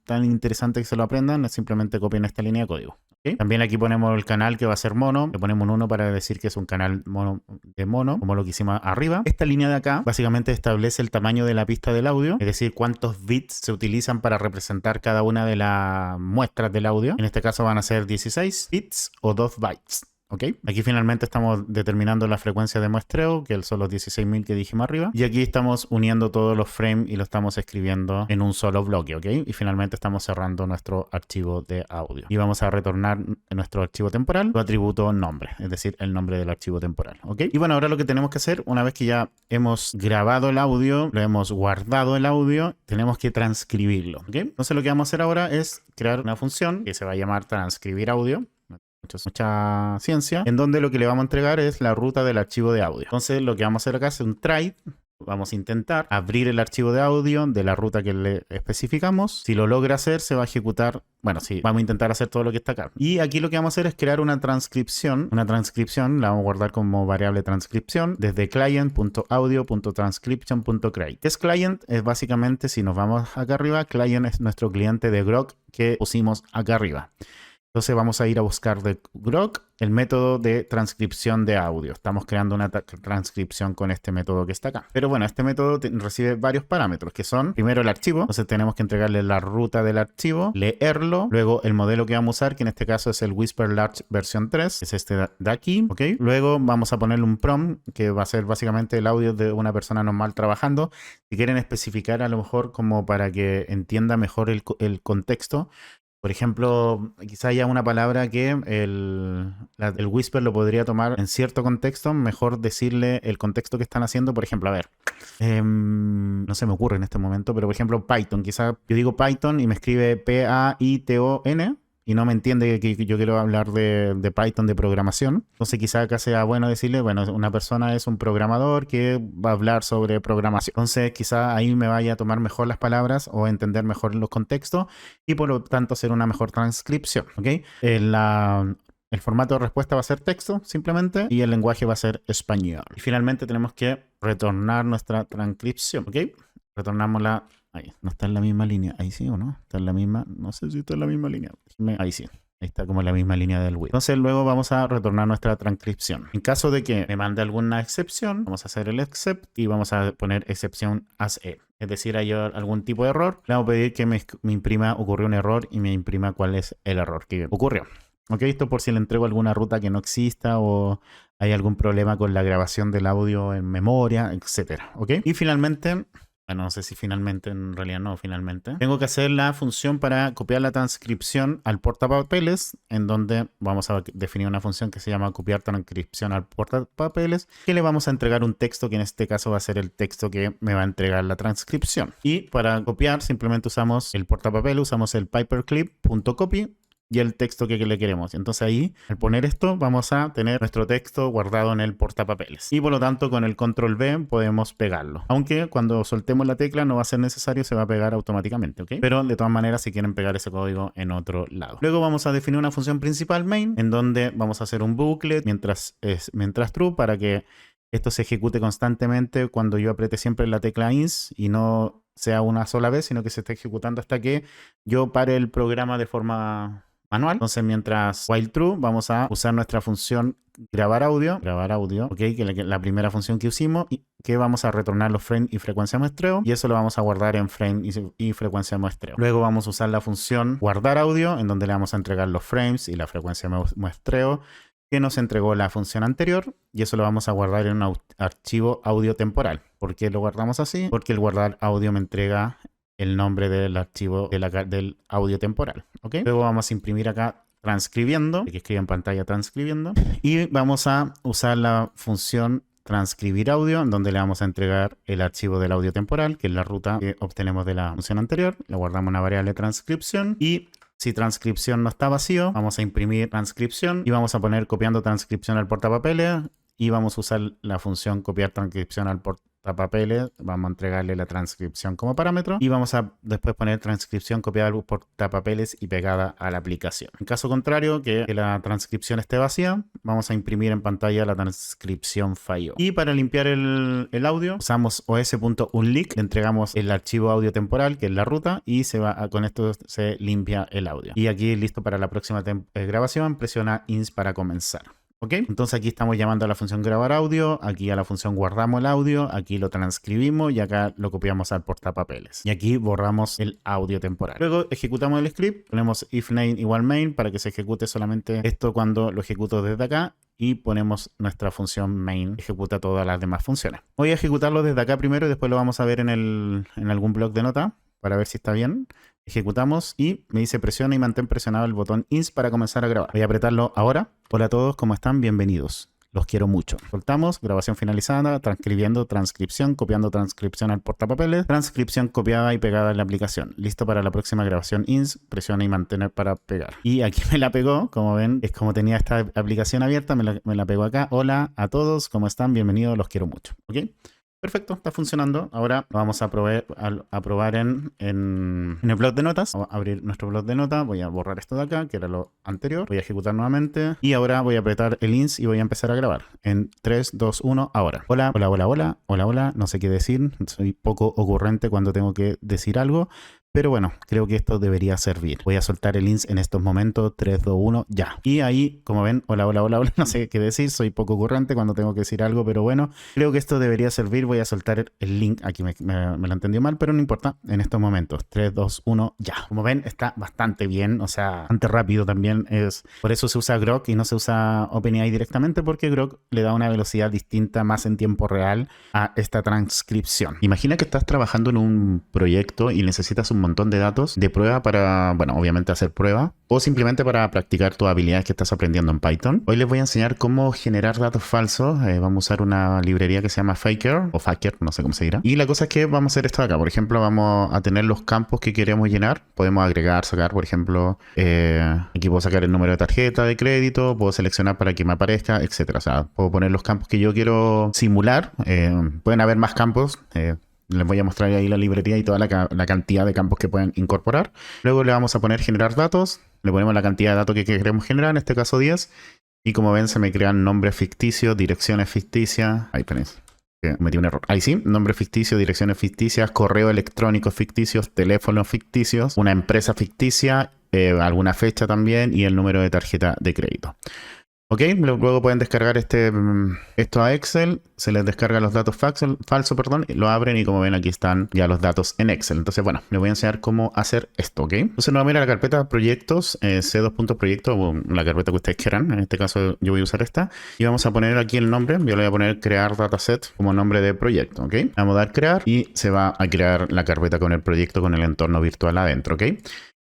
tan interesante que se lo aprendan, es simplemente copien esta línea de código. ¿Okay? También aquí ponemos el canal, que va a ser mono. Le ponemos un 1 para decir que es un canal de mono, como lo que hicimos arriba. Esta línea de acá básicamente establece el tamaño de la pista del audio, es decir, cuántos bits se utilizan para representar cada una de las muestras del audio. En este caso van a ser 16 bits o 2 bytes. ¿Ok? Aquí finalmente estamos determinando la frecuencia de muestreo, que son los 16.000 que dijimos arriba. Y aquí estamos uniendo todos los frames y lo estamos escribiendo en un solo bloque, ¿ok? Y finalmente estamos cerrando nuestro archivo de audio. Y vamos a retornar en nuestro archivo temporal su atributo nombre, es decir, el nombre del archivo temporal, ¿ok? Y bueno, ahora lo que tenemos que hacer, una vez que ya hemos grabado el audio, lo hemos guardado el audio, tenemos que transcribirlo, ¿ok? Entonces lo que vamos a hacer ahora es crear una función que se va a llamar transcribir audio. Mucha ciencia, en donde lo que le vamos a entregar es la ruta del archivo de audio. Entonces lo que vamos a hacer acá es un try. Vamos a intentar abrir el archivo de audio de la ruta que le especificamos. Si lo logra hacer, se va a ejecutar. Bueno, sí, vamos a intentar hacer todo lo que está acá. Y aquí lo que vamos a hacer es crear una transcripción. Una transcripción la vamos a guardar como variable transcripción desde client.audio.transcription.create. ¿Qué es client? Es básicamente, si nos vamos acá arriba, client es nuestro cliente de Grok que pusimos acá arriba. Entonces vamos a ir a buscar de Grok el método de transcripción de audio. Estamos creando una transcripción con este método que está acá. Pero bueno, este método recibe varios parámetros, que son primero el archivo. Entonces tenemos que entregarle la ruta del archivo, leerlo, luego el modelo que vamos a usar, que en este caso es el Whisper Large versión 3, que es este de aquí, ¿ok? Luego vamos a ponerle un prompt, que va a ser básicamente el audio de una persona normal trabajando. Si quieren especificar a lo mejor como para que entienda mejor el contexto, por ejemplo, quizá haya una palabra que el Whisper lo podría tomar en cierto contexto, mejor decirle el contexto que están haciendo. Por ejemplo, a ver, no se me ocurre en este momento, pero por ejemplo Python, quizá yo digo Python y me escribe P-A-I-T-O-N y no me entiende que yo quiero hablar de Python, de programación. Entonces quizá acá sea bueno decirle, bueno, una persona es un programador que va a hablar sobre programación. Entonces quizá ahí me vaya a tomar mejor las palabras o entender mejor los contextos y por lo tanto hacer una mejor transcripción, ¿ok? El formato de respuesta va a ser texto, simplemente, y el lenguaje va a ser español. Y finalmente tenemos que retornar nuestra transcripción, ¿ok? Retornamos la... Ahí, no está en la misma línea. Ahí sí o no. Está en la misma. No sé si está en la misma línea. Ahí sí. Ahí está como en la misma línea del with. Entonces luego vamos a retornar nuestra transcripción. En caso de que me mande alguna excepción, vamos a hacer el except y vamos a poner excepción as e. Es decir, hay algún tipo de error. Le vamos a pedir que me imprima, ocurrió un error y me imprima cuál es el error que ocurrió. Ok, esto por si le entrego alguna ruta que no exista o hay algún problema con la grabación del audio en memoria, etcétera. Ok, y finalmente... Bueno, no sé si finalmente, en realidad no, finalmente. Tengo que hacer la función para copiar la transcripción al portapapeles, en donde vamos a definir una función que se llama copiar transcripción al portapapeles, que le vamos a entregar un texto que en este caso va a ser el texto que me va a entregar la transcripción. Y para copiar simplemente usamos el portapapeles, usamos el paperclip.copy y el texto que le queremos. Entonces ahí, al poner esto, vamos a tener nuestro texto guardado en el portapapeles. Y por lo tanto, con el control V podemos pegarlo. Aunque cuando soltemos la tecla no va a ser necesario, se va a pegar automáticamente, ¿ok? Pero de todas maneras, si quieren pegar ese código en otro lado. Luego vamos a definir una función principal main, en donde vamos a hacer un bucle mientras true, para que esto se ejecute constantemente cuando yo apriete siempre la tecla ins y no sea una sola vez, sino que se esté ejecutando hasta que yo pare el programa de forma manual. Entonces, mientras while true, vamos a usar nuestra función grabar audio, ok, que es la primera función que usamos, y que vamos a retornar los frames y frecuencia de muestreo, y eso lo vamos a guardar en frame y frecuencia de muestreo. Luego vamos a usar la función guardar audio, en donde le vamos a entregar los frames y la frecuencia de muestreo que nos entregó la función anterior, y eso lo vamos a guardar en un archivo audio temporal. ¿Por qué lo guardamos así? Porque el guardar audio me entrega el nombre del archivo del audio temporal. ¿Ok? Luego vamos a imprimir acá transcribiendo, que escribe en pantalla transcribiendo, y vamos a usar la función transcribir audio, en donde le vamos a entregar el archivo del audio temporal, que es la ruta que obtenemos de la función anterior. Le guardamos una variable transcripción y si transcripción no está vacío, vamos a imprimir transcripción y vamos a poner copiando transcripción al portapapeles y vamos a usar la función copiar transcripción al portapapeles. Vamos a entregarle la transcripción como parámetro y vamos a después poner transcripción copiada al portapapeles y pegada a la aplicación. En caso contrario, que la transcripción esté vacía, vamos a imprimir en pantalla la transcripción falló. Y para limpiar el audio, usamos os.unleak, le entregamos el archivo audio temporal, que es la ruta, y con esto se limpia el audio. Y aquí listo para la próxima grabación, presiona ins para comenzar. ¿Ok? Entonces aquí estamos llamando a la función grabar audio, aquí a la función guardamos el audio, aquí lo transcribimos y acá lo copiamos al portapapeles. Y aquí borramos el audio temporal. Luego ejecutamos el script, ponemos if name igual main para que se ejecute solamente esto cuando lo ejecuto desde acá y ponemos nuestra función main, ejecuta todas las demás funciones. Voy a ejecutarlo desde acá primero y después lo vamos a ver en algún bloc de nota para ver si está bien. Ejecutamos y me dice presiona y mantén presionado el botón ins para comenzar a grabar. Voy a apretarlo ahora. Hola a todos, ¿cómo están? Bienvenidos. Los quiero mucho. Soltamos, grabación finalizada, transcribiendo, transcripción, copiando transcripción al portapapeles, transcripción copiada y pegada en la aplicación. Listo para la próxima grabación ins, presiona y mantener para pegar. Y aquí me la pegó, como ven, es como tenía esta aplicación abierta, me la pegó acá. Hola a todos, ¿cómo están? Bienvenidos, los quiero mucho. ¿Ok? Perfecto, está funcionando. Ahora lo vamos a probar en el bloc de notas. Vamos a abrir nuestro bloc de notas. Voy a borrar esto de acá, que era lo anterior. Voy a ejecutar nuevamente. Y ahora voy a apretar el ins y voy a empezar a grabar. En 3, 2, 1, ahora. Hola, hola, hola, hola. Hola, hola. No sé qué decir. Soy poco ocurrente cuando tengo que decir algo. Pero bueno, creo que esto debería servir. Voy a soltar el ins en estos momentos. 3, 2, 1, ya. Y ahí, como ven, hola, hola, hola, hola. No sé qué decir. Soy poco ocurrente cuando tengo que decir algo, pero bueno, creo que esto debería servir. Voy a soltar el link. Aquí me lo entendió mal, pero no importa. En estos momentos. 3, 2, 1, ya. Como ven, está bastante bien. O sea, bastante rápido también. Por eso se usa Grok y no se usa OpenAI directamente, porque Grok le da una velocidad distinta, más en tiempo real, a esta transcripción. Imagina que estás trabajando en un proyecto y necesitas un montón de datos de prueba para, bueno, obviamente hacer prueba o simplemente para practicar tus habilidades que estás aprendiendo en Python. Hoy les voy a enseñar cómo generar datos falsos. Vamos a usar una librería que se llama Faker o Faker, no sé cómo se dirá. Y la cosa es que vamos a hacer esto de acá. Por ejemplo, vamos a tener los campos que queremos llenar. Podemos agregar, sacar, por ejemplo, aquí puedo sacar el número de tarjeta de crédito, puedo seleccionar para que me aparezca, etcétera. O sea, puedo poner los campos que yo quiero simular. Pueden haber más campos. Les voy a mostrar ahí la librería y toda la cantidad de campos que pueden incorporar. Luego le vamos a poner generar datos. Le ponemos la cantidad de datos que queremos generar, en este caso 10. Y como ven, se me crean nombres ficticios, direcciones ficticias. Ahí tenéis. Metí un error. Ahí sí, nombres ficticios, direcciones ficticias, correo electrónico ficticios, teléfonos ficticios, una empresa ficticia, alguna fecha también y el número de tarjeta de crédito. Ok, luego pueden descargar esto a Excel, se les descarga los datos falsos, lo abren y como ven aquí están ya los datos en Excel. Entonces, bueno, les voy a enseñar cómo hacer esto, ¿ok? Entonces nos vamos a ir a la carpeta proyectos, c2.proyecto, o la carpeta que ustedes quieran. En este caso yo voy a usar esta. Y vamos a poner aquí el nombre, yo le voy a poner crear dataset como nombre de proyecto, ¿ok? Vamos a dar crear y se va a crear la carpeta con el proyecto con el entorno virtual adentro, ¿ok?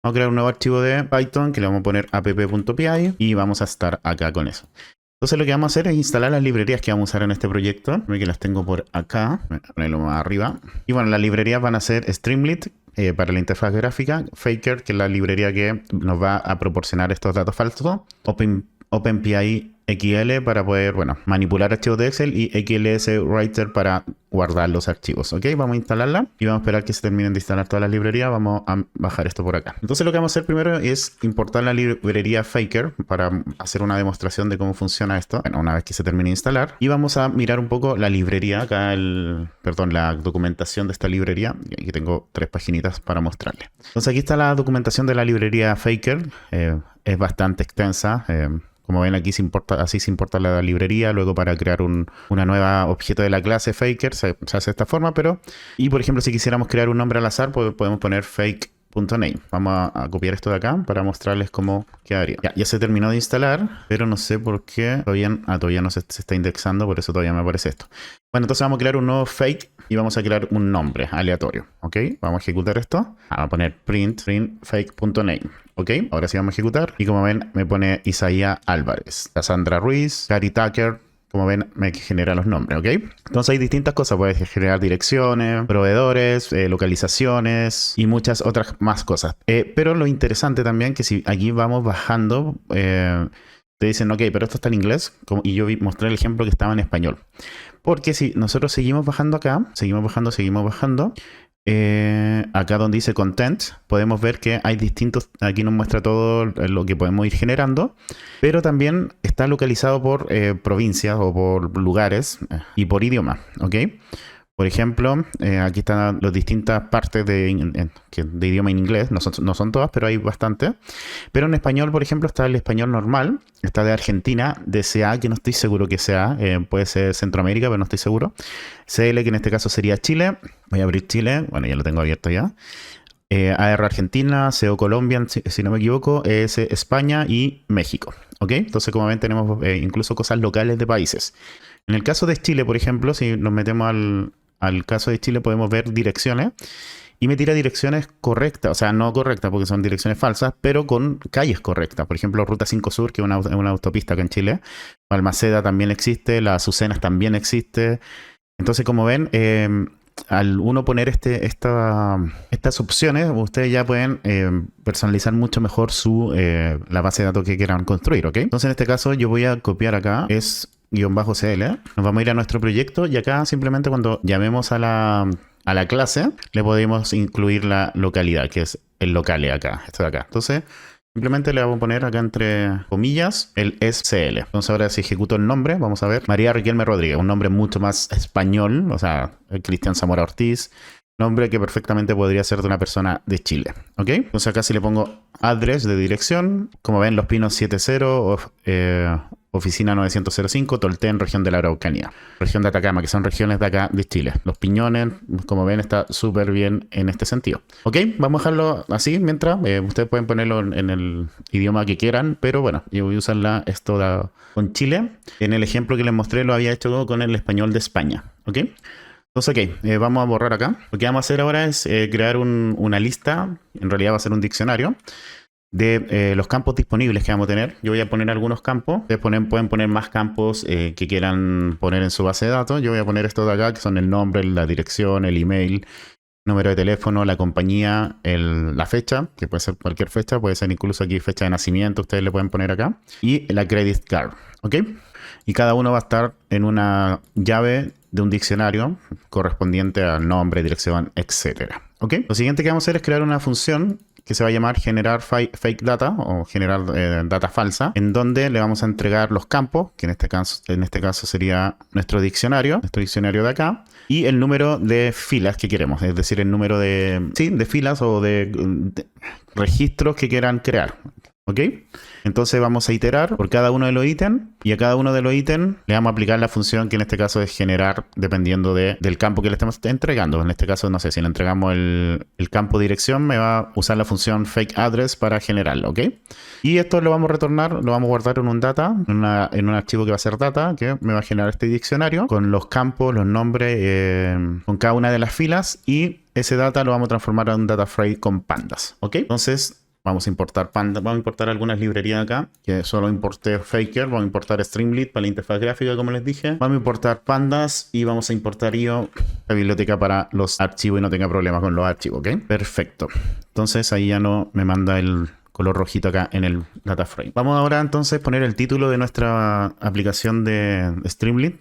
Vamos a crear un nuevo archivo de Python que le vamos a poner app.py y vamos a estar acá con eso. Entonces lo que vamos a hacer es instalar las librerías que vamos a usar en este proyecto. Ve que las tengo por acá, voy a ponerlo más arriba. Y bueno, las librerías van a ser Streamlit para la interfaz gráfica, Faker, que es la librería que nos va a proporcionar estos datos falsos, OpenPI XL para poder, bueno, manipular archivos de Excel y XLS Writer para guardar los archivos. Ok, vamos a instalarla y vamos a esperar que se terminen de instalar todas las librerías. Vamos a bajar esto por acá. Entonces lo que vamos a hacer primero es importar la librería Faker para hacer una demostración de cómo funciona esto. Bueno, una vez que se termine de instalar. Y vamos a mirar un poco la librería, acá la documentación de esta librería. Y aquí tengo 3 paginitas para mostrarles. Entonces aquí está la documentación de la librería Faker. Es bastante extensa. Como ven aquí así se importa la librería. Luego para crear una nueva objeto de la clase Faker se hace de esta forma. Y por ejemplo si quisiéramos crear un nombre al azar, pues podemos poner fake fake.name. Vamos a copiar esto de acá para mostrarles cómo quedaría. Ya se terminó de instalar, pero no sé por qué todavía no se está indexando, por eso todavía me aparece esto. Bueno, entonces vamos a crear un nuevo fake y vamos a crear un nombre aleatorio, ¿ok? Vamos a ejecutar esto. Vamos a poner print fake.name, ¿ok? Ahora sí vamos a ejecutar y como ven me pone Isaías Álvarez, Cassandra Ruiz, Gary Tucker. Como ven, me genera los nombres, ¿ok? Entonces hay distintas cosas. Puedes generar direcciones, proveedores, localizaciones y muchas otras más cosas. Pero lo interesante también que si aquí vamos bajando, te dicen, ok, pero esto está en inglés. Y yo mostré el ejemplo que estaba en español. Porque si nosotros seguimos bajando acá, seguimos bajando. Acá donde dice content, podemos ver que hay distintos, aquí nos muestra todo lo que podemos ir generando, pero también está localizado por provincias o por lugares y por idioma, ¿ok? Por ejemplo, aquí están las distintas partes de idioma en inglés, no son todas, pero hay bastante. Pero en español, por ejemplo, está el español normal, está de Argentina, de CA, que no estoy seguro que sea, puede ser Centroamérica, pero no estoy seguro. CL, que en este caso sería Chile. Voy a abrir Chile, bueno, ya lo tengo abierto ya. AR Argentina, CO Colombia, si no me equivoco, ES España y México, ¿ok? Entonces, como ven, tenemos incluso cosas locales de países. En el caso de Chile, por ejemplo, si nos metemos al caso de Chile, podemos ver direcciones y me tira direcciones correctas, o sea, no correctas porque son direcciones falsas, pero con calles correctas. Por ejemplo, Ruta 5 Sur, que es una autopista acá en Chile. Balmaceda también existe, las Azucenas también existe. Entonces, como ven, al uno poner estas opciones, ustedes ya pueden personalizar mucho mejor la base de datos que quieran construir, ¿ok? Entonces, en este caso, yo voy a copiar acá, es -cl, nos vamos a ir a nuestro proyecto y acá simplemente cuando llamemos a la clase le podemos incluir la localidad, que es el locale acá, esto de acá. Entonces simplemente le vamos a poner acá entre comillas el SCL. Entonces ahora si ejecuto el nombre, vamos a ver, María Riquelme Rodríguez, un nombre mucho más español, o sea, Cristian Zamora Ortiz, nombre que perfectamente podría ser de una persona de Chile, ¿ok? Entonces acá si le pongo address de dirección, como ven, Los Pinos 70, Oficina 905, Tolten, región de la Araucanía. Región de Atacama, que son regiones de acá de Chile. Los Piñones, como ven, está súper bien en este sentido. Ok, vamos a dejarlo así mientras. Ustedes pueden ponerlo en el idioma que quieran, pero bueno, yo voy a usar esto con Chile. En el ejemplo que les mostré lo había hecho con el español de España. Ok. Entonces, ok, vamos a borrar acá. Lo que vamos a hacer ahora es crear una lista. En realidad va a ser un diccionario de los campos disponibles que vamos a tener. Yo voy a poner algunos campos. Ustedes pueden poner más campos que quieran poner en su base de datos. Yo voy a poner estos de acá, que son el nombre, la dirección, el email, número de teléfono, la compañía, la fecha, que puede ser cualquier fecha, puede ser incluso aquí fecha de nacimiento, ustedes le pueden poner acá, y la credit card, ¿ok? Y cada uno va a estar en una llave de un diccionario correspondiente al nombre, dirección, etcétera, ¿ok? Lo siguiente que vamos a hacer es crear una función que se va a llamar generar fake data o generar data falsa, en donde le vamos a entregar los campos, que en este caso sería nuestro diccionario de acá, y el número de filas que queremos, es decir, el número de filas o de registros que quieran crear. ¿Ok? Entonces vamos a iterar por cada uno de los ítems y a cada uno de los ítems le vamos a aplicar la función que en este caso es generar dependiendo del campo que le estemos entregando. En este caso, no sé, si le entregamos el campo dirección, me va a usar la función fake address para generarlo, ¿ok? Y esto lo vamos a retornar, lo vamos a guardar en un data, en un archivo que va a ser data, que me va a generar este diccionario con los campos, los nombres, con cada una de las filas, y ese data lo vamos a transformar en un data frame con pandas, ¿ok? Entonces vamos a importar Pandas, vamos a importar algunas librerías acá, que solo importé Faker, vamos a importar Streamlit para la interfaz gráfica, como les dije. Vamos a importar Pandas y vamos a importar IO, la biblioteca para los archivos y no tenga problemas con los archivos, ¿ok? Perfecto. Entonces ahí ya no me manda el color rojito acá en el data frame. Vamos ahora entonces a poner el título de nuestra aplicación de Streamlit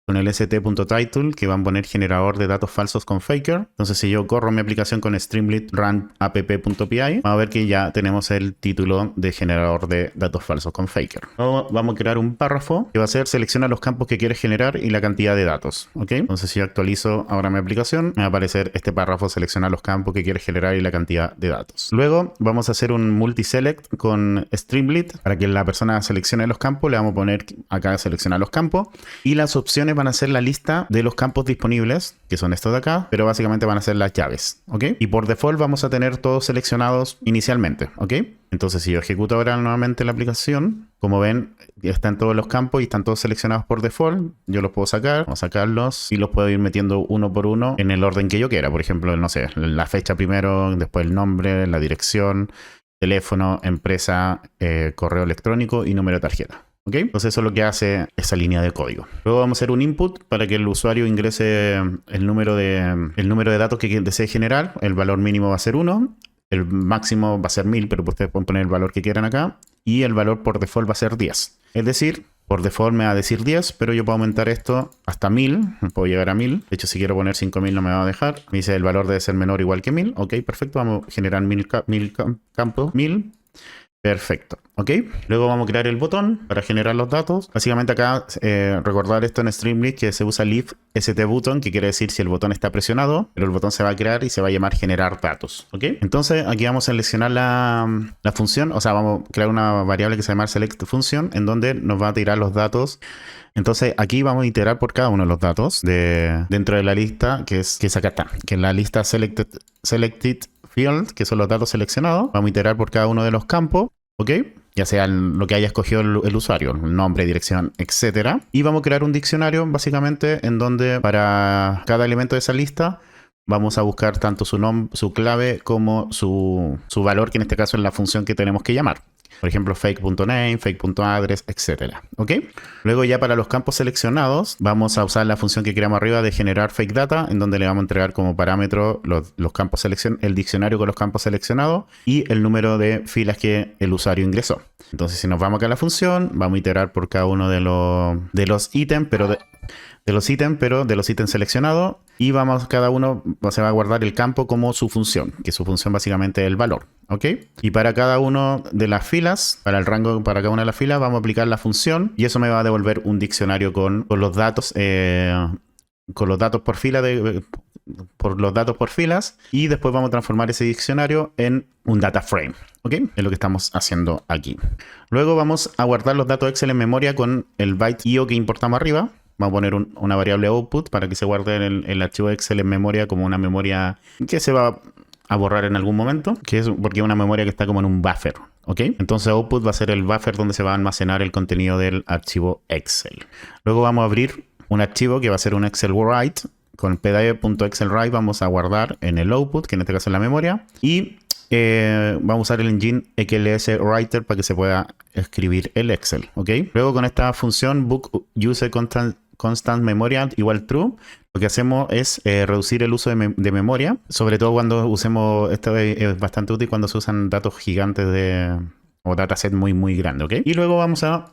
con el st.title, que van a poner generador de datos falsos con Faker. Entonces si yo corro mi aplicación con Streamlit run app.py, vamos a ver que ya tenemos el título de generador de datos falsos con Faker. Luego vamos a crear un párrafo que va a ser selecciona los campos que quieres generar y la cantidad de datos, ¿ok? Entonces si yo actualizo ahora mi aplicación, me va a aparecer este párrafo, selecciona los campos que quieres generar y la cantidad de datos. Luego vamos a hacer un multiselect con Streamlit para que la persona seleccione los campos. Le vamos a poner acá seleccionar los campos y las opciones van a ser la lista de los campos disponibles, que son estos de acá, pero básicamente van a ser las llaves, ¿ok? Y por default vamos a tener todos seleccionados inicialmente, ¿ok? Entonces si yo ejecuto ahora nuevamente la aplicación, como ven, ya están todos los campos y están todos seleccionados por default. Yo los puedo sacar, o sacarlos, y los puedo ir metiendo uno por uno en el orden que yo quiera. Por ejemplo, no sé, la fecha primero, después el nombre, la dirección, teléfono, empresa, correo electrónico y número de tarjeta. ¿Ok? Entonces eso es lo que hace esa línea de código. Luego vamos a hacer un input para que el usuario ingrese el número de datos que desee generar. El valor mínimo va a ser 1. El máximo va a ser 1000, pero ustedes pueden poner el valor que quieran acá. Y el valor por default va a ser 10. Es decir, por default me va a decir 10, pero yo puedo aumentar esto hasta 1000. Puedo llegar a 1000. De hecho, si quiero poner 5000 no me va a dejar. Me dice el valor debe ser menor o igual que 1000. Ok, perfecto. Vamos a generar 1000 campos. 1000. Perfecto, ¿ok? Luego vamos a crear el botón para generar los datos. Básicamente acá, recordar esto en Streamlit, que se usa leave st button, que quiere decir si el botón está presionado, pero el botón se va a crear y se va a llamar generar datos, ¿ok? Entonces aquí vamos a seleccionar la función, o sea, vamos a crear una variable que se llama select function, en donde nos va a tirar los datos. Entonces aquí vamos a iterar por cada uno de los datos dentro de la lista, que es acá está, que es la lista selected field, que son los datos seleccionados. Vamos a iterar por cada uno de los campos, ¿ok? Ya sea lo que haya escogido el usuario, el nombre, dirección, etcétera. Y vamos a crear un diccionario, básicamente, en donde para cada elemento de esa lista vamos a buscar tanto su clave como su valor, que en este caso es la función que tenemos que llamar. Por ejemplo, fake.name, fake.address, etcétera. ¿Ok? Luego ya para los campos seleccionados, vamos a usar la función que creamos arriba de generar fake data, en donde le vamos a entregar como parámetro los campos el diccionario con los campos seleccionados y el número de filas que el usuario ingresó. Entonces, si nos vamos acá a la función, vamos a iterar por cada uno de los ítems, pero de los ítems seleccionados, y cada uno se va a guardar el campo como su función, que su función básicamente es el valor, ¿ok? Y para cada uno de las filas, para el rango para cada una de las filas, vamos a aplicar la función, y eso me va a devolver un diccionario con los datos por fila por los datos por filas, y después vamos a transformar ese diccionario en un data frame, ¿ok? Es lo que estamos haciendo aquí. Luego vamos a guardar los datos Excel en memoria con el byte IO que importamos arriba. Vamos a poner una variable output para que se guarde el archivo Excel en memoria como una memoria que se va a borrar en algún momento, porque es una memoria que está como en un buffer, ¿ok? Entonces output va a ser el buffer donde se va a almacenar el contenido del archivo Excel. Luego vamos a abrir un archivo que va a ser un Excel write. Con pdf.excelwrite vamos a guardar en el output, que en este caso es la memoria, y vamos a usar el engine XLS Writer para que se pueda escribir el Excel, ¿ok? Luego con esta función book use constant memoria igual true, lo que hacemos es reducir el uso de memoria, sobre todo cuando usemos, esto es bastante útil cuando se usan datos gigantes o dataset muy grande, ¿ok? Y luego vamos a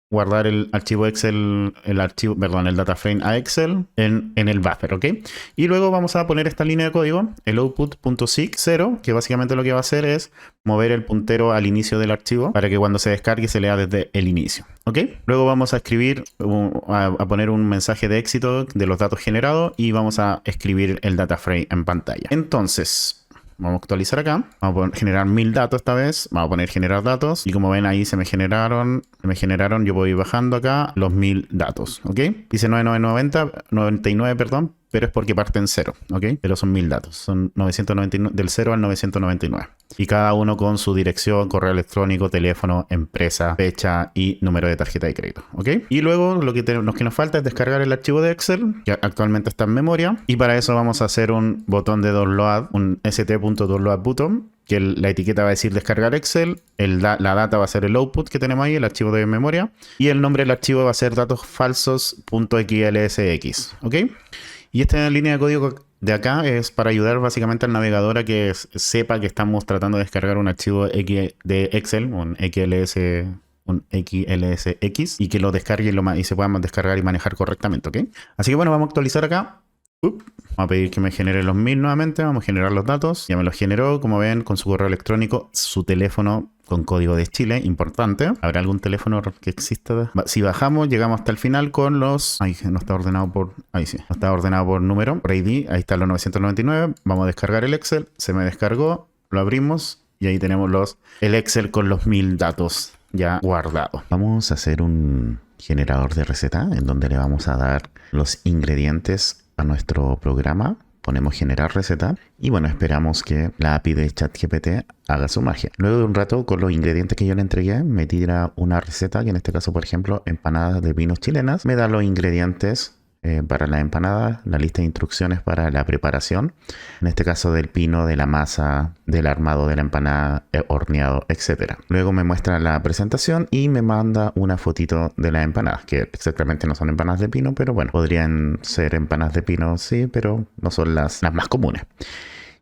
guardar el archivo Excel, el data frame a Excel en el buffer, ¿ok? Y luego vamos a poner esta línea de código, el output.seek 0, que básicamente lo que va a hacer es mover el puntero al inicio del archivo para que cuando se descargue se lea desde el inicio, ¿ok? Luego vamos a escribir, a poner un mensaje de éxito de los datos generados y vamos a escribir el data frame en pantalla. Entonces, vamos a actualizar acá. Vamos a generar 1000 datos esta vez. Vamos a poner generar datos. Y como ven ahí se me generaron. Yo voy bajando acá los 1000 datos. ¿Ok? Dice 99, perdón. Pero es porque parte en 0. ¿Ok? Pero son 1000 datos. Son 999, del 0 al 999. Y cada uno con su dirección, correo electrónico, teléfono, empresa, fecha y número de tarjeta de crédito. ¿Ok? Y luego lo que nos falta es descargar el archivo de Excel, que actualmente está en memoria. Y para eso vamos a hacer un botón de download, un st.download button, que la etiqueta va a decir descargar Excel, la data va a ser el output que tenemos ahí, el archivo de memoria, y el nombre del archivo va a ser datosfalsos.xlsx. ¿Ok? Y esta línea de código de acá es para ayudar básicamente al navegador a que sepa que estamos tratando de descargar un archivo de Excel, un XLSX, y que lo descargue y se pueda descargar y manejar correctamente, ¿ok? Así que bueno, vamos a actualizar acá. Vamos a pedir que me genere los 1000 nuevamente. Vamos a generar los datos. Ya me los generó, como ven, con su correo electrónico, su teléfono con código de Chile, importante. ¿Habrá algún teléfono que exista? Si bajamos, llegamos hasta el final con los... Ahí no está ordenado por... Ahí sí, no está ordenado por número, por ID. Ahí están los 999. Vamos a descargar el Excel. Se me descargó. Lo abrimos. Y ahí tenemos el Excel con los 1000 datos ya guardados. Vamos a hacer un generador de receta, en donde le vamos a dar los ingredientes a nuestro programa. Ponemos generar receta y bueno, esperamos que la API de ChatGPT haga su magia. Luego de un rato, con los ingredientes que yo le entregué, me tira una receta, que en este caso, por ejemplo, empanadas de pinos chilenas. Me da los ingredientes para la empanada, la lista de instrucciones para la preparación, en este caso del pino, de la masa, del armado de la empanada, horneado, etc. Luego me muestra la presentación y me manda una fotito de las empanadas, que exactamente no son empanadas de pino, pero bueno, podrían ser empanadas de pino, sí, pero no son las más comunes.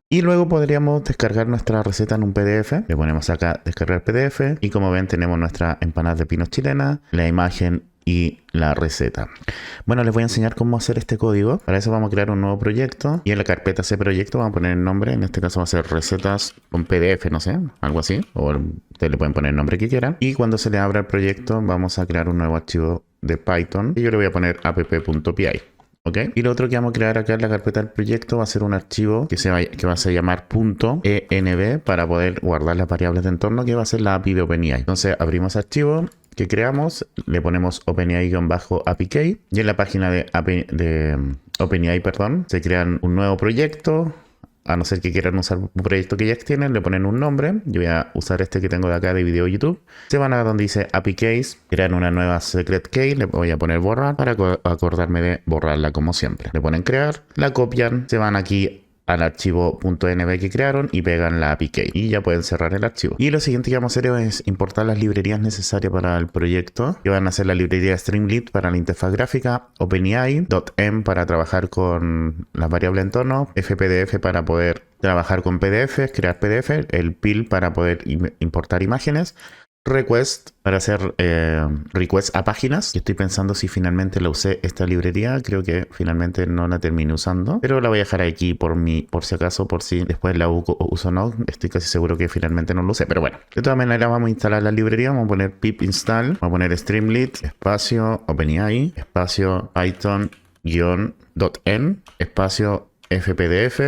Y luego podríamos descargar nuestra receta en un PDF. Le ponemos acá descargar PDF y como ven tenemos nuestra empanada de pinos chilena, la imagen y la receta. Bueno, les voy a enseñar cómo hacer este código. Para eso vamos a crear un nuevo proyecto y en la carpeta ese proyecto vamos a poner el nombre. En este caso va a ser recetas con PDF, no sé, algo así. O ustedes le pueden poner el nombre que quieran. Y cuando se le abra el proyecto vamos a crear un nuevo archivo de Python y yo le voy a poner app.py. ¿Ok? Y lo otro que vamos a crear acá en la carpeta del proyecto va a ser un archivo que va a llamar .env para poder guardar las variables de entorno, que va a ser la API de OpenAI. Entonces abrimos archivo que creamos, le ponemos OpenAI-APK y en la página de OpenAI, se crean un nuevo proyecto. A no ser que quieran usar un proyecto que ya tienen, le ponen un nombre. Yo voy a usar este que tengo de acá de video YouTube. Se van a donde dice API Keys, crean una nueva secret key, le voy a poner borrar para acordarme de borrarla como siempre. Le ponen crear, la copian, se van aquí al archivo .env que crearon y pegan la API key y ya pueden cerrar el archivo. Y lo siguiente que vamos a hacer es importar las librerías necesarias para el proyecto, que van a ser la librería Streamlit para la interfaz gráfica, OpenAI.m para trabajar con las variables entorno, FPDF para poder trabajar con PDFs, crear PDF, el PIL para poder importar imágenes, Request para hacer request a páginas. Y estoy pensando si finalmente la usé esta librería. Creo que finalmente no la terminé usando, pero la voy a dejar aquí por si acaso, por si después la uso o no. Estoy casi seguro que finalmente no lo usé, pero bueno. De todas maneras vamos a instalar la librería. Vamos a poner pip install. Vamos a poner Streamlit, espacio OpenAI, espacio Python-n, espacio FPDF,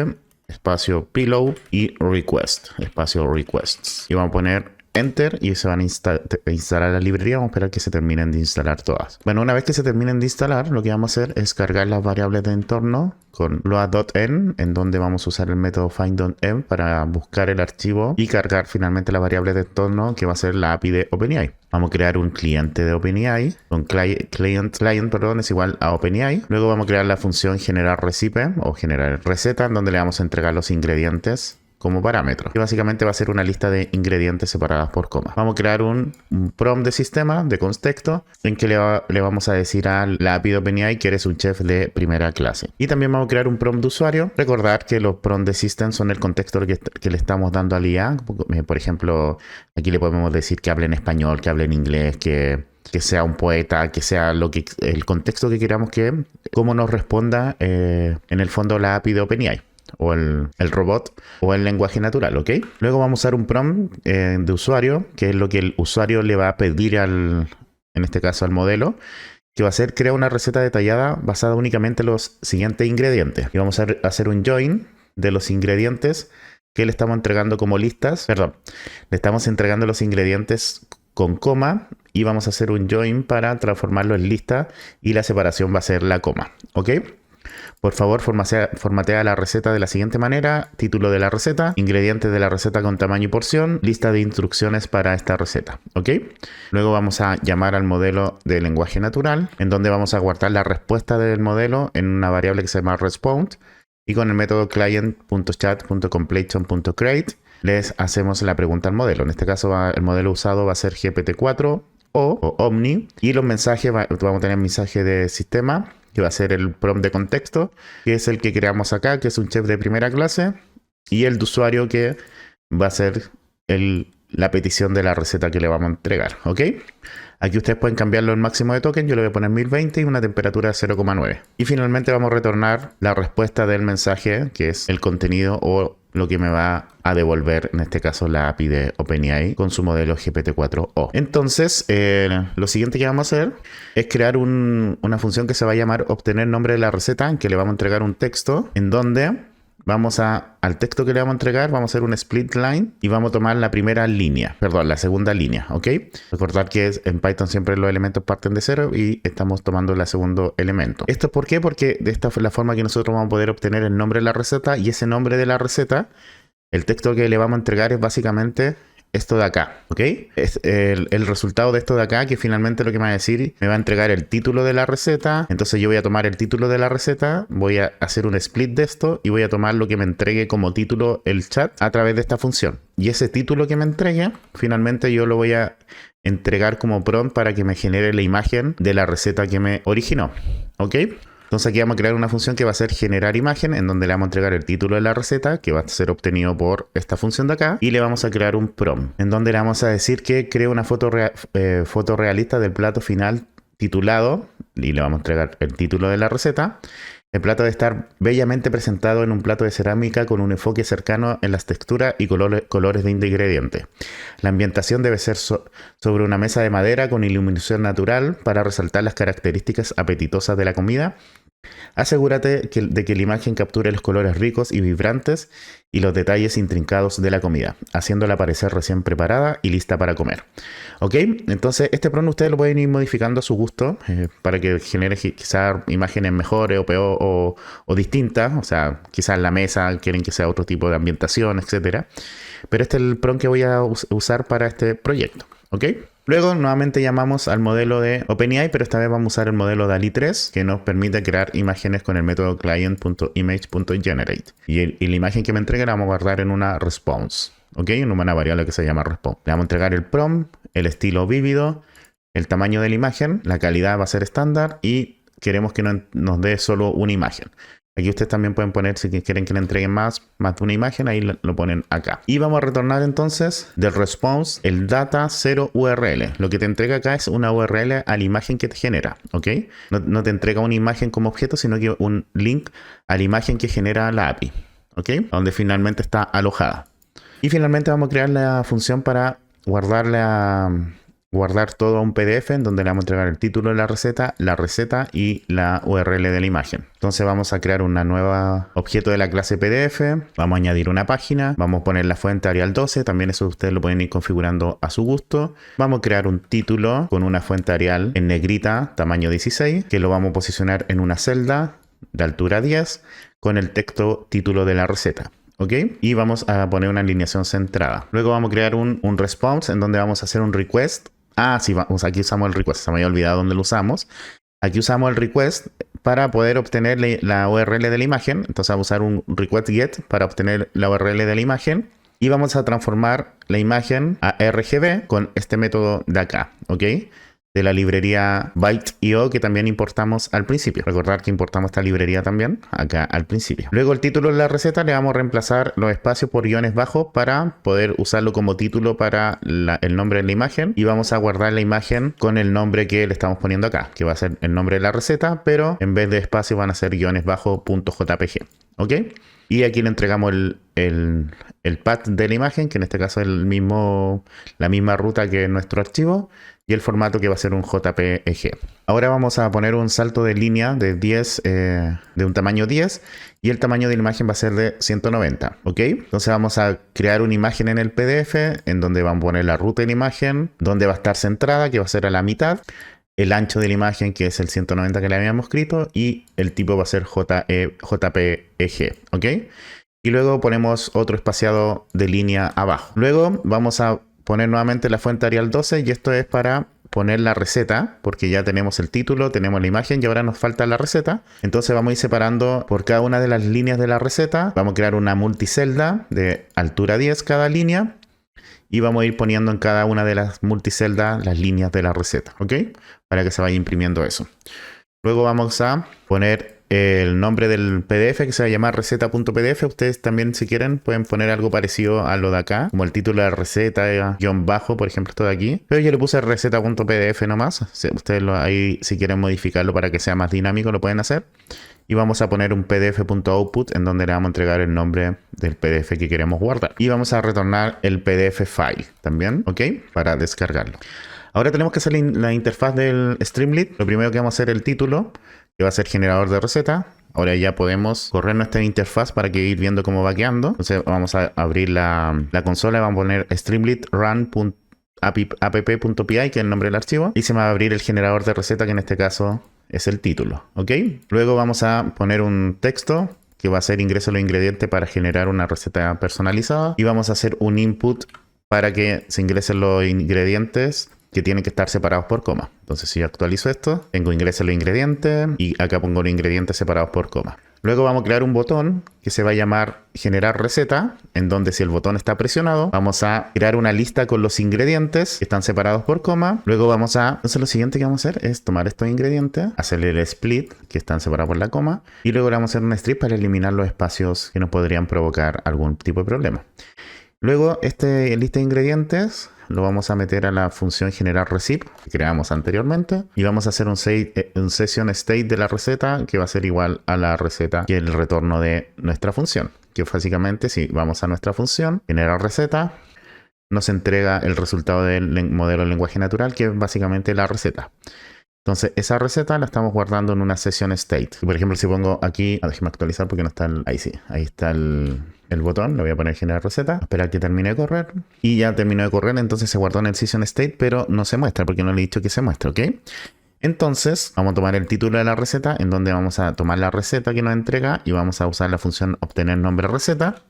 espacio pillow y request, espacio requests. Y vamos a poner Enter y se van a instalar la librería. Vamos a esperar que se terminen de instalar todas. Bueno, una vez que se terminen de instalar, lo que vamos a hacer es cargar las variables de entorno con load.n, en donde vamos a usar el método find.m para buscar el archivo y cargar finalmente la variable de entorno, que va a ser la API de OpenAI. Vamos a crear un cliente de OpenAI, con client, es igual a OpenAI. Luego vamos a crear la función generar recipe o generar receta, en donde le vamos a entregar los ingredientes como parámetro, que básicamente va a ser una lista de ingredientes separadas por comas. Vamos a crear un prompt de sistema, de contexto, en que le vamos a decir a la API de OpenAI que eres un chef de primera clase. Y también vamos a crear un prompt de usuario. Recordar que los prompts de system son el contexto que le estamos dando al IA. Por ejemplo, aquí le podemos decir que hable en español, que hable en inglés, que sea un poeta, que sea el contexto que queramos cómo nos responda en el fondo la API de OpenAI, o el robot, o el lenguaje natural, ¿ok? Luego vamos a usar un prompt de usuario, que es lo que el usuario le va a pedir en este caso al modelo, que va a ser crear una receta detallada basada únicamente en los siguientes ingredientes. Y vamos a hacer un join de los ingredientes que le estamos entregando como listas. Perdón, le estamos entregando los ingredientes con coma y vamos a hacer un join para transformarlo en lista y la separación va a ser la coma, ¿ok? Por favor, formatea la receta de la siguiente manera: título de la receta, ingredientes de la receta con tamaño y porción, lista de instrucciones para esta receta, ¿ok? Luego vamos a llamar al modelo de lenguaje natural, en donde vamos a guardar la respuesta del modelo en una variable que se llama respond, y con el método client.chat.completion.create les hacemos la pregunta al modelo. En este caso el modelo usado va a ser GPT-4 o Omni, y los mensajes, vamos a tener mensaje de sistema, que va a ser el prompt de contexto, que es el que creamos acá, que es un chef de primera clase, y el de usuario, que va a ser la petición de la receta que le vamos a entregar, ¿ok? Aquí ustedes pueden cambiarlo en máximo de token. Yo le voy a poner 1020 y una temperatura de 0,9. Y finalmente vamos a retornar la respuesta del mensaje, que es el contenido o lo que me va a devolver, en este caso, la API de OpenAI con su modelo GPT-4o. Entonces, lo siguiente que vamos a hacer es crear una función que se va a llamar obtener nombre de la receta, en que le vamos a entregar un texto en donde vamos al texto que le vamos a entregar, vamos a hacer un split line y vamos a tomar la primera línea, perdón, la segunda línea, ¿ok? Recordar que en Python siempre los elementos parten de cero y estamos tomando el segundo elemento. ¿Esto por qué? Porque de esta es la forma que nosotros vamos a poder obtener el nombre de la receta, y ese nombre de la receta, el texto que le vamos a entregar es básicamente esto de acá, ¿ok? Es el resultado de esto de acá, que finalmente lo que me va a decir, me va a entregar el título de la receta. Entonces yo voy a tomar el título de la receta, voy a hacer un split de esto y voy a tomar lo que me entregue como título el chat a través de esta función. Y ese título que me entregue, finalmente yo lo voy a entregar como prompt para que me genere la imagen de la receta que me originó, ¿ok? Entonces aquí vamos a crear una función que va a ser generar imagen, en donde le vamos a entregar el título de la receta, que va a ser obtenido por esta función de acá, y le vamos a crear un prompt, en donde le vamos a decir que cree una foto realista del plato final titulado, y le vamos a entregar el título de la receta. El plato debe estar bellamente presentado en un plato de cerámica con un enfoque cercano en las texturas y colores de ingredientes. La ambientación debe ser sobre una mesa de madera con iluminación natural para resaltar las características apetitosas de la comida. Asegúrate de que la imagen capture los colores ricos y vibrantes y los detalles intrincados de la comida, haciéndola parecer recién preparada y lista para comer. ¿Ok? Entonces este prompt ustedes lo pueden ir modificando a su gusto para que genere quizás imágenes mejores o peor o distintas. O sea, quizás la mesa quieren que sea otro tipo de ambientación, etcétera. Pero este es el prompt que voy a usar para este proyecto. ¿Ok? Luego nuevamente llamamos al modelo de OpenAI, pero esta vez vamos a usar el modelo DALL-E 3, que nos permite crear imágenes con el método client.image.generate. Y la imagen que me entregue la vamos a guardar en una response, ¿ok? En una variable que se llama response. Le vamos a entregar el prompt, el estilo vívido, el tamaño de la imagen, la calidad va a ser estándar y queremos que nos dé solo una imagen. Aquí ustedes también pueden poner, si quieren que le entreguen más de una imagen, ahí lo ponen acá. Y vamos a retornar entonces del response el data 0 URL. Lo que te entrega acá es una URL a la imagen que te genera, ¿ok? No te entrega una imagen como objeto, sino que un link a la imagen que genera la API, ¿ok? Donde finalmente está alojada. Y finalmente vamos a crear la función para guardar todo a un PDF en donde le vamos a entregar el título de la receta y la URL de la imagen. Entonces vamos a crear una nueva objeto de la clase PDF, vamos a añadir una página, vamos a poner la fuente Arial 12, también eso ustedes lo pueden ir configurando a su gusto. Vamos a crear un título con una fuente Arial en negrita, tamaño 16, que lo vamos a posicionar en una celda de altura 10 con el texto título de la receta. ¿Ok? Y vamos a poner una alineación centrada. Luego vamos a crear un response en donde vamos a hacer un request. Sí, aquí usamos el request. Se me había olvidado dónde lo usamos. Aquí usamos el request para poder obtener la URL de la imagen. Entonces vamos a usar un request get para obtener la URL de la imagen. Y vamos a transformar la imagen a RGB con este método de acá. ¿Ok? De la librería Byte.io que también importamos al principio. Recordar que importamos esta librería también acá al principio. Luego el título de la receta le vamos a reemplazar los espacios por guiones bajos para poder usarlo como título para el nombre de la imagen. Y vamos a guardar la imagen con el nombre que le estamos poniendo acá, que va a ser el nombre de la receta, pero en vez de espacio van a ser guiones bajos.jpg. ¿Ok? Y aquí le entregamos el path de la imagen, que en este caso es la misma ruta que nuestro archivo, y el formato que va a ser un JPEG. Ahora vamos a poner un salto de línea de 10, de un tamaño 10, y el tamaño de la imagen va a ser de 190, ¿ok? Entonces vamos a crear una imagen en el PDF, en donde vamos a poner la ruta de la imagen, donde va a estar centrada, que va a ser a la mitad, el ancho de la imagen, que es el 190 que le habíamos escrito, y el tipo va a ser JPEG, ¿ok? Y luego ponemos otro espaciado de línea abajo. Luego vamos a poner nuevamente la fuente Arial 12, y esto es para poner la receta, porque ya tenemos el título, tenemos la imagen y ahora nos falta la receta. Entonces vamos a ir separando por cada una de las líneas de la receta. Vamos a crear una multicelda de altura 10 cada línea. Y vamos a ir poniendo en cada una de las multiceldas las líneas de la receta, ¿ok? Para que se vaya imprimiendo eso. Luego vamos a poner el nombre del PDF, que se va a llamar receta.pdf. Ustedes también, si quieren, pueden poner algo parecido a lo de acá, como el título de la receta, guión bajo, por ejemplo, esto de aquí. Pero yo le puse receta.pdf nomás. Ustedes ahí, si quieren modificarlo para que sea más dinámico, lo pueden hacer. Y vamos a poner un pdf.output en donde le vamos a entregar el nombre del PDF que queremos guardar. Y vamos a retornar el PDF file también, ¿ok? Para descargarlo. Ahora tenemos que hacer la interfaz del Streamlit. Lo primero que vamos a hacer es el título, que va a ser generador de receta. Ahora ya podemos correr nuestra interfaz para que ir viendo cómo va quedando. Entonces vamos a abrir la consola y vamos a poner streamlit run.app.py, que es el nombre del archivo, y se me va a abrir el generador de receta, que en este caso es el título, ¿ok? Luego vamos a poner un texto que va a ser ingreso los ingredientes para generar una receta personalizada, y vamos a hacer un input para que se ingresen los ingredientes que tienen que estar separados por coma. Entonces si yo actualizo esto, tengo ingreso los ingredientes y acá pongo los ingredientes separados por coma. Luego vamos a crear un botón que se va a llamar generar receta, en donde si el botón está presionado, vamos a crear una lista con los ingredientes que están separados por coma. Luego entonces lo siguiente que vamos a hacer es tomar estos ingredientes, hacerle el split, que están separados por la coma, y luego le vamos a hacer un strip para eliminar los espacios que nos podrían provocar algún tipo de problema. Luego este lista de ingredientes lo vamos a meter a la función generar recip que creamos anteriormente, y vamos a hacer un session state de la receta que va a ser igual a la receta que el retorno de nuestra función, que básicamente si vamos a nuestra función generar receta, nos entrega el resultado del modelo de lenguaje natural, que es básicamente la receta. Entonces esa receta la estamos guardando en una session state. Por ejemplo, si pongo aquí, déjeme actualizar porque no está ahí sí, ahí está el botón, le voy a poner generar receta, esperar que termine de correr, y ya terminó de correr, entonces se guardó en el session state, pero no se muestra porque no le he dicho que se muestre, ¿ok? Entonces vamos a tomar el título de la receta, en donde vamos a tomar la receta que nos entrega y vamos a usar la función obtener nombre receta.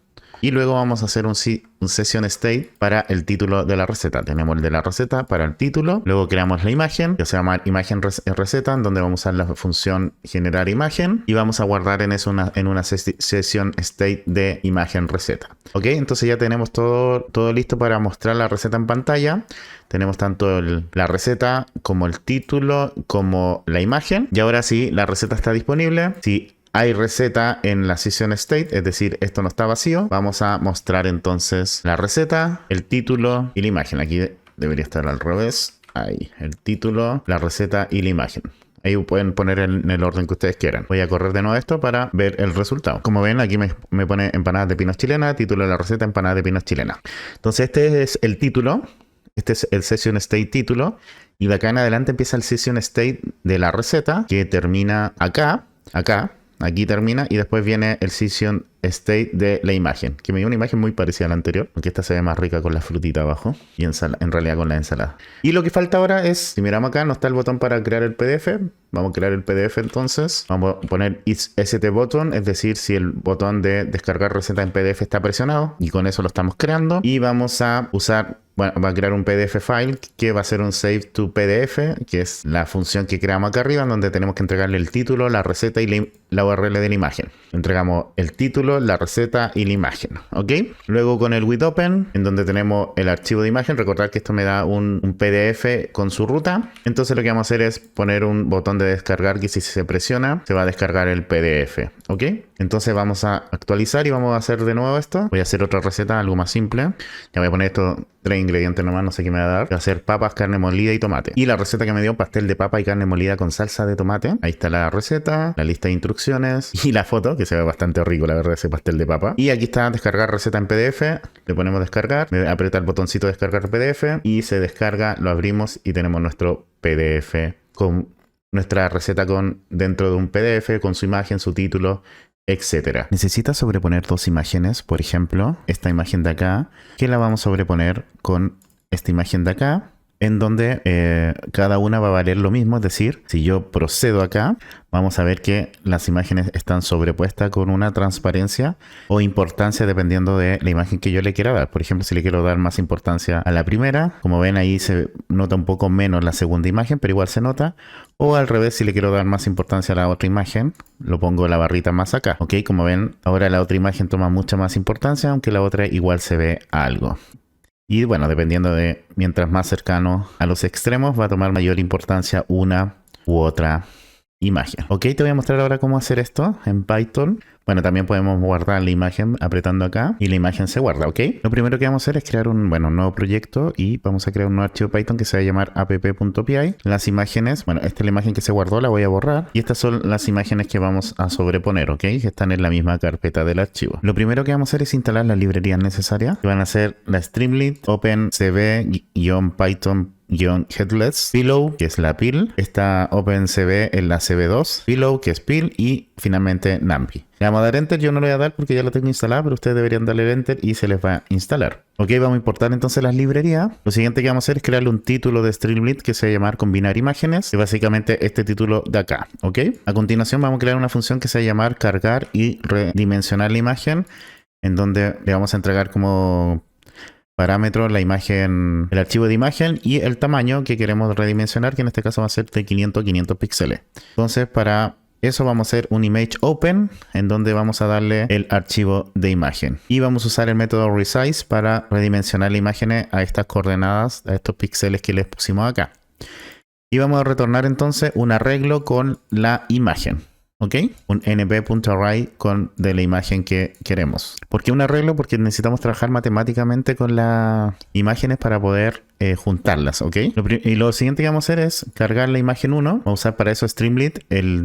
Y luego vamos a hacer un session state para el título de la receta. Tenemos el de la receta para el título. Luego creamos la imagen, que se llama imagen receta, en donde vamos a usar la función generar imagen. Y vamos a guardar en eso en una session state de imagen receta. Ok, entonces ya tenemos todo listo para mostrar la receta en pantalla. Tenemos tanto la receta como el título como la imagen. Y ahora sí, la receta está disponible. Si hay receta en la session state, es decir, esto no está vacío, vamos a mostrar entonces la receta, el título y la imagen. Aquí debería estar al revés. Ahí, el título, la receta y la imagen. Ahí pueden poner en el orden que ustedes quieran. Voy a correr de nuevo esto para ver el resultado. Como ven, aquí me pone empanadas de pinos chilena, título de la receta, empanadas de pinos chilena. Entonces este es el título, este es el session state título, y de acá en adelante empieza el session state de la receta, que termina acá. Aquí termina, y después viene el session state de la imagen, que me dio una imagen muy parecida a la anterior, aunque esta se ve más rica con la frutita abajo y en realidad con la ensalada. Y lo que falta ahora es, si miramos acá, no está el botón para crear el PDF. Vamos a crear el PDF entonces. Vamos a poner st button, es decir, si el botón de descargar receta en PDF está presionado, y con eso lo estamos creando. Y vamos a usar, bueno, va a crear un PDF file que va a ser un save to PDF, que es la función que creamos acá arriba, en donde tenemos que entregarle el título, la receta y la URL de la imagen. Entregamos el título, la receta y la imagen, ¿ok? Luego con el with open, en donde tenemos el archivo de imagen, recordar que esto me da un PDF con su ruta. Entonces lo que vamos a hacer es poner un botón de descargar, que si se presiona se va a descargar el PDF, ¿ok? Entonces vamos a actualizar y vamos a hacer de nuevo esto. Voy a hacer otra receta, algo más simple. Ya voy a poner estos 3 ingredientes nomás, no sé qué me va a dar. Voy a hacer papas, carne molida y tomate. Y la receta que me dio, pastel de papa y carne molida con salsa de tomate. Ahí está la receta, la lista de instrucciones y la foto, que se ve bastante rico, la verdad, ese pastel de papa. Y aquí está descargar receta en PDF. Le ponemos descargar, aprieta el botoncito de descargar PDF y se descarga, lo abrimos y tenemos nuestro PDF con nuestra receta dentro de un PDF con su imagen, su título, etcétera. Necesitas sobreponer dos imágenes, por ejemplo, esta imagen de acá, que la vamos a sobreponer con esta imagen de acá, en donde cada una va a valer lo mismo. Es decir, si yo procedo acá, vamos a ver que las imágenes están sobrepuestas con una transparencia o importancia dependiendo de la imagen que yo le quiera dar. Por ejemplo, si le quiero dar más importancia a la primera, como ven ahí se nota un poco menos la segunda imagen, pero igual se nota. O al revés, si le quiero dar más importancia a la otra imagen, lo pongo la barrita más acá. Ok, como ven, ahora la otra imagen toma mucha más importancia, aunque la otra igual se ve algo. Y bueno, dependiendo de, mientras más cercano a los extremos, va a tomar mayor importancia una u otra imagen. Ok, te voy a mostrar ahora cómo hacer esto en Python. Bueno, también podemos guardar la imagen apretando acá y la imagen se guarda, ¿ok? Lo primero que vamos a hacer es crear un nuevo proyecto y vamos a crear un nuevo archivo Python que se va a llamar app.py. Las imágenes, bueno, esta es la imagen que se guardó, la voy a borrar. Y estas son las imágenes que vamos a sobreponer, ¿ok? Que están en la misma carpeta del archivo. Lo primero que vamos a hacer es instalar las librerías necesarias, que van a ser la Streamlit, OpenCV-Python Headless, Pillow, que es la PIL, está OpenCV en la CB2, Pillow, que es PIL, y finalmente NumPy. Le vamos a dar Enter, yo no le voy a dar porque ya lo tengo instalado, pero ustedes deberían darle Enter y se les va a instalar. Ok, vamos a importar entonces las librerías. Lo siguiente que vamos a hacer es crearle un título de Streamlit que se va a llamar combinar imágenes, y básicamente este título de acá, ok. A continuación vamos a crear una función que se va a llamar cargar y redimensionar la imagen, en donde le vamos a entregar como parámetro la imagen, el archivo de imagen y el tamaño que queremos redimensionar, que en este caso va a ser de 500 a 500 píxeles. Entonces para eso vamos a hacer un image open, en donde vamos a darle el archivo de imagen. Y vamos a usar el método resize para redimensionar la imagen a estas coordenadas, a estos píxeles que les pusimos acá. Y vamos a retornar entonces un arreglo con la imagen. ¿Ok? Un np.array de la imagen que queremos. ¿Por qué un arreglo? Porque necesitamos trabajar matemáticamente con las imágenes para poder juntarlas, ¿ok? Y lo siguiente que vamos a hacer es cargar la imagen 1. Vamos a usar para eso Streamlit,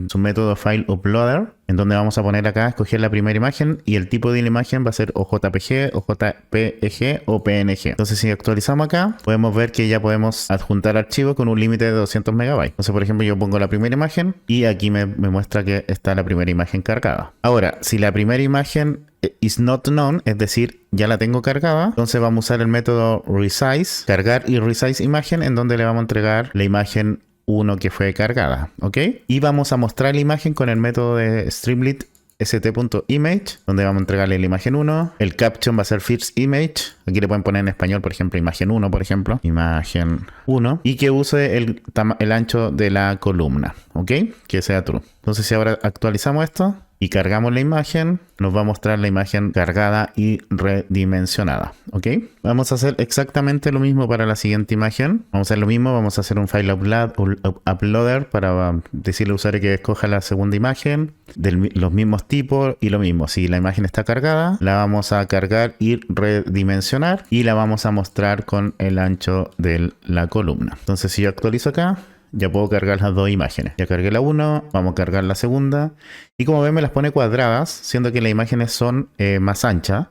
su método file uploader, en donde vamos a poner acá, escoger la primera imagen, y el tipo de la imagen va a ser o JPG, o JPEG o PNG. Entonces si actualizamos acá, podemos ver que ya podemos adjuntar archivos con un límite de 200 megabytes. Entonces, por ejemplo, yo pongo la primera imagen y aquí me muestra que está la primera imagen cargada. Ahora, si la primera imagen is not known, es decir, ya la tengo cargada, entonces vamos a usar el método resize, cargar y resize imagen, en donde le vamos a entregar la imagen 1 que fue cargada, ¿ok? Y vamos a mostrar la imagen con el método de Streamlit st.image, donde vamos a entregarle la imagen 1. El caption va a ser first image. Aquí le pueden poner en español, por ejemplo, imagen 1, por ejemplo. Imagen 1. Y que use el ancho de la columna, ¿ok? Que sea true. Entonces, si ahora actualizamos esto y cargamos la imagen, nos va a mostrar la imagen cargada y redimensionada, ¿ok? Vamos a hacer exactamente lo mismo para la siguiente imagen. Vamos a hacer lo mismo, vamos a hacer un file uploader para decirle al usuario que escoja la segunda imagen, de los mismos tipos y lo mismo. Si la imagen está cargada, la vamos a cargar y redimensionar y la vamos a mostrar con el ancho de la columna. Entonces, si yo actualizo acá, ya puedo cargar las dos imágenes. Ya cargué la 1, vamos a cargar la segunda. Y como ven, me las pone cuadradas, siendo que las imágenes son más anchas.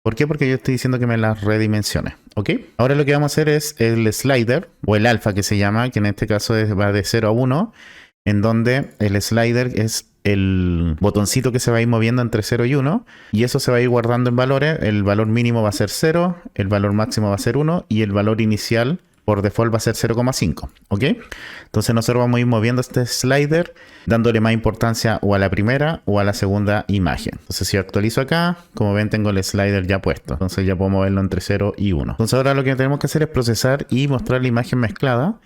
¿Por qué? Porque yo estoy diciendo que me las redimensione. ¿Ok? Ahora lo que vamos a hacer es el slider, o el alfa que se llama, que en este caso va de 0 a 1, en donde el slider es el botoncito que se va a ir moviendo entre 0 y 1, y eso se va a ir guardando en valores. El valor mínimo va a ser 0, el valor máximo va a ser 1, y el valor inicial por default va a ser 0,5, ¿ok? Entonces nosotros vamos a ir moviendo este slider, dándole más importancia o a la primera o a la segunda imagen. Entonces si yo actualizo acá, como ven, tengo el slider ya puesto. Entonces ya puedo moverlo entre 0 y 1. Entonces ahora lo que tenemos que hacer es procesar y mostrar la imagen mezclada.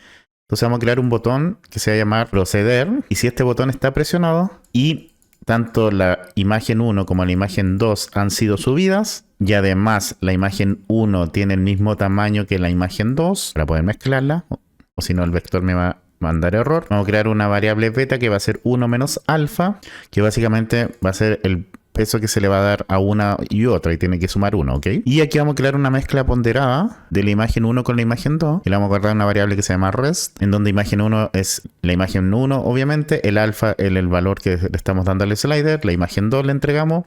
Entonces vamos a crear un botón que se va a llamar proceder. Y si este botón está presionado y tanto la imagen 1 como la imagen 2 han sido subidas, y además la imagen 1 tiene el mismo tamaño que la imagen 2 para poder mezclarla, o si no el vector me va a mandar error. Vamos a crear una variable beta que va a ser 1 menos alfa, que básicamente va a ser el peso que se le va a dar a una y otra, y tiene que sumar 1, ¿ok? Y aquí vamos a crear una mezcla ponderada de la imagen 1 con la imagen 2, y le vamos a guardar una variable que se llama rest, en donde imagen 1 es la imagen 1, obviamente, el alfa el valor que le estamos dando al slider, la imagen 2 le entregamos,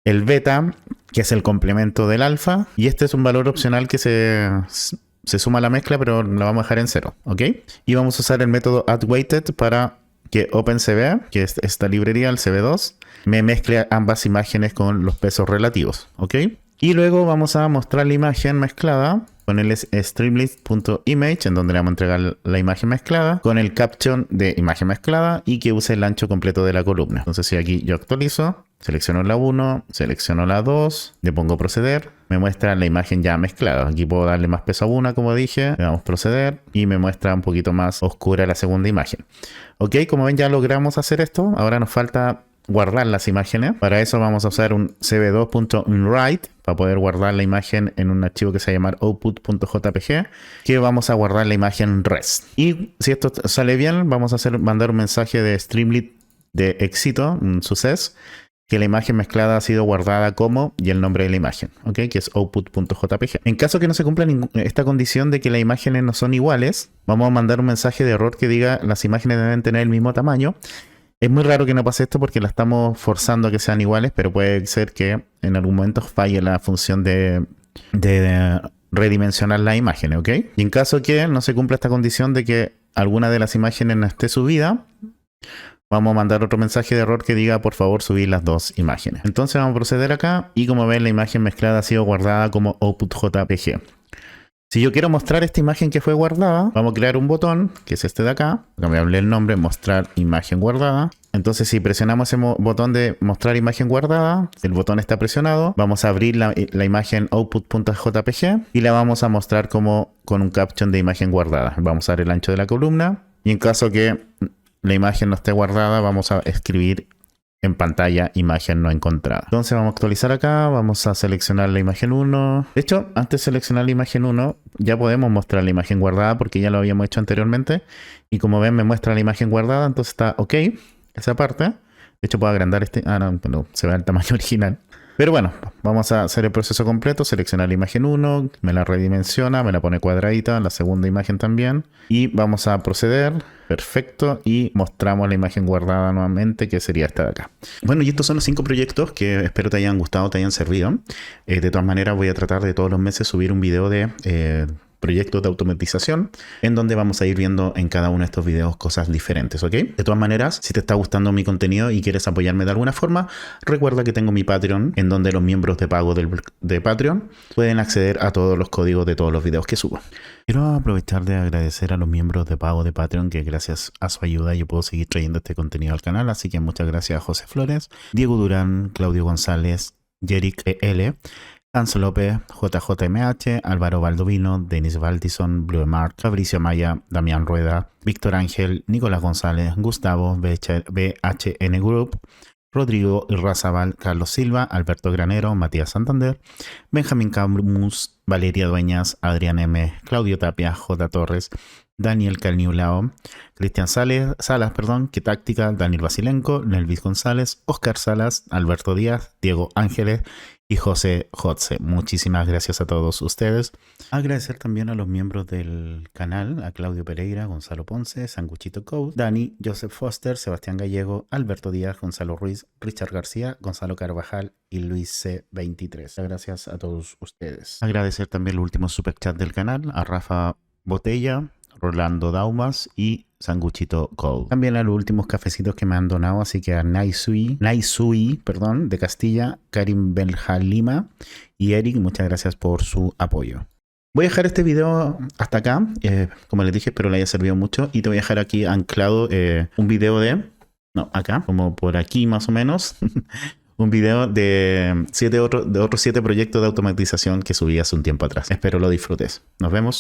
el beta, que es el complemento del alfa, y este es un valor opcional que se suma a la mezcla, pero lo vamos a dejar en 0, ¿ok? Y vamos a usar el método addWeighted para que OpenCV, que es esta librería, el CV2, me mezcle ambas imágenes con los pesos relativos, ¿ok? Y luego vamos a mostrar la imagen mezclada con el streamlit.image, en donde le vamos a entregar la imagen mezclada, con el caption de imagen mezclada y que use el ancho completo de la columna. Entonces si aquí yo actualizo, selecciono la 1, selecciono la 2, le pongo proceder, me muestra la imagen ya mezclada. Aquí puedo darle más peso a una, como dije, le damos proceder y me muestra un poquito más oscura la segunda imagen. Ok, como ven ya logramos hacer esto. Ahora nos falta guardar las imágenes. Para eso vamos a usar un cv2.unwrite para poder guardar la imagen en un archivo que se llama output.jpg, que vamos a guardar la imagen rest. Y si esto sale bien, vamos a mandar un mensaje de Streamlit de éxito, un success, que la imagen mezclada ha sido guardada como, y el nombre de la imagen, ¿ok? Que es output.jpg. En caso que no se cumpla esta condición de que las imágenes no son iguales, vamos a mandar un mensaje de error que diga las imágenes deben tener el mismo tamaño. Es muy raro que no pase esto porque la estamos forzando a que sean iguales, pero puede ser que en algún momento falle la función de redimensionar las imágenes, ¿ok? Y en caso que no se cumpla esta condición de que alguna de las imágenes no esté subida, vamos a mandar otro mensaje de error que diga por favor subir las dos imágenes. Entonces vamos a proceder acá y como ven la imagen mezclada ha sido guardada como output JPG. Si yo quiero mostrar esta imagen que fue guardada, vamos a crear un botón, que es este de acá. Cambiarle el nombre, mostrar imagen guardada. Entonces si presionamos ese botón de mostrar imagen guardada, el botón está presionado, vamos a abrir la imagen output.jpg y la vamos a mostrar como con un caption de imagen guardada. Vamos a dar el ancho de la columna y en caso que la imagen no esté guardada, vamos a escribir en pantalla imagen no encontrada. Entonces vamos a actualizar acá, vamos a seleccionar la imagen 1. De hecho, antes de seleccionar la imagen 1, ya podemos mostrar la imagen guardada porque ya lo habíamos hecho anteriormente. Y como ven, me muestra la imagen guardada, entonces está ok esa parte. De hecho, puedo agrandar este. No, se ve el tamaño original. Pero bueno, vamos a hacer el proceso completo, seleccionar la imagen 1, me la redimensiona, me la pone cuadradita, la segunda imagen también. Y vamos a proceder, perfecto, y mostramos la imagen guardada nuevamente, que sería esta de acá. Bueno, y estos son los 5 proyectos que espero te hayan gustado, te hayan servido. De todas maneras, voy a tratar de todos los meses subir un video de proyectos de automatización en donde vamos a ir viendo en cada uno de estos videos cosas diferentes, ¿ok? De todas maneras, si te está gustando mi contenido y quieres apoyarme de alguna forma, recuerda que tengo mi Patreon, en donde los miembros de pago de Patreon pueden acceder a todos los códigos de todos los videos que subo. Quiero aprovechar de agradecer a los miembros de pago de Patreon, que gracias a su ayuda yo puedo seguir trayendo este contenido al canal, así que muchas gracias a José Flores, Diego Durán, Claudio González, Yerick EL, Hans López, JJMH, Álvaro Baldovino, Denis Valdison, Blue Mark, Fabricio Maya, Damián Rueda, Víctor Ángel, Nicolás González, Gustavo, BHN Group, Rodrigo Irrazabal, Carlos Silva, Alberto Granero, Matías Santander, Benjamín Camus, Valeria Dueñas, Adrián M, Claudio Tapia, J. Torres, Daniel Calniulao, Cristian Salas, Qué Táctica, Daniel Basilenko, Nelvis González, Oscar Salas, Alberto Díaz, Diego Ángeles y José Jotze. Muchísimas gracias a todos ustedes. Agradecer también a los miembros del canal, a Claudio Pereira, Gonzalo Ponce, Sanguchito Code, Dani, Joseph Foster, Sebastián Gallego, Alberto Díaz, Gonzalo Ruiz, Richard García, Gonzalo Carvajal y Luis C23. Gracias a todos ustedes. Agradecer también el último superchat del canal, a Rafa Botella, Rolando Daumas y Sanguchito Gold. También a los últimos cafecitos que me han donado, así que a Naisui, de Castilla, Karim Beljalima y Eric, muchas gracias por su apoyo. Voy a dejar este video hasta acá, como les dije, espero le haya servido mucho y te voy a dejar aquí anclado un video acá, como por aquí más o menos. Un video de otros 7 proyectos de automatización que subí hace un tiempo atrás. Espero lo disfrutes. Nos vemos.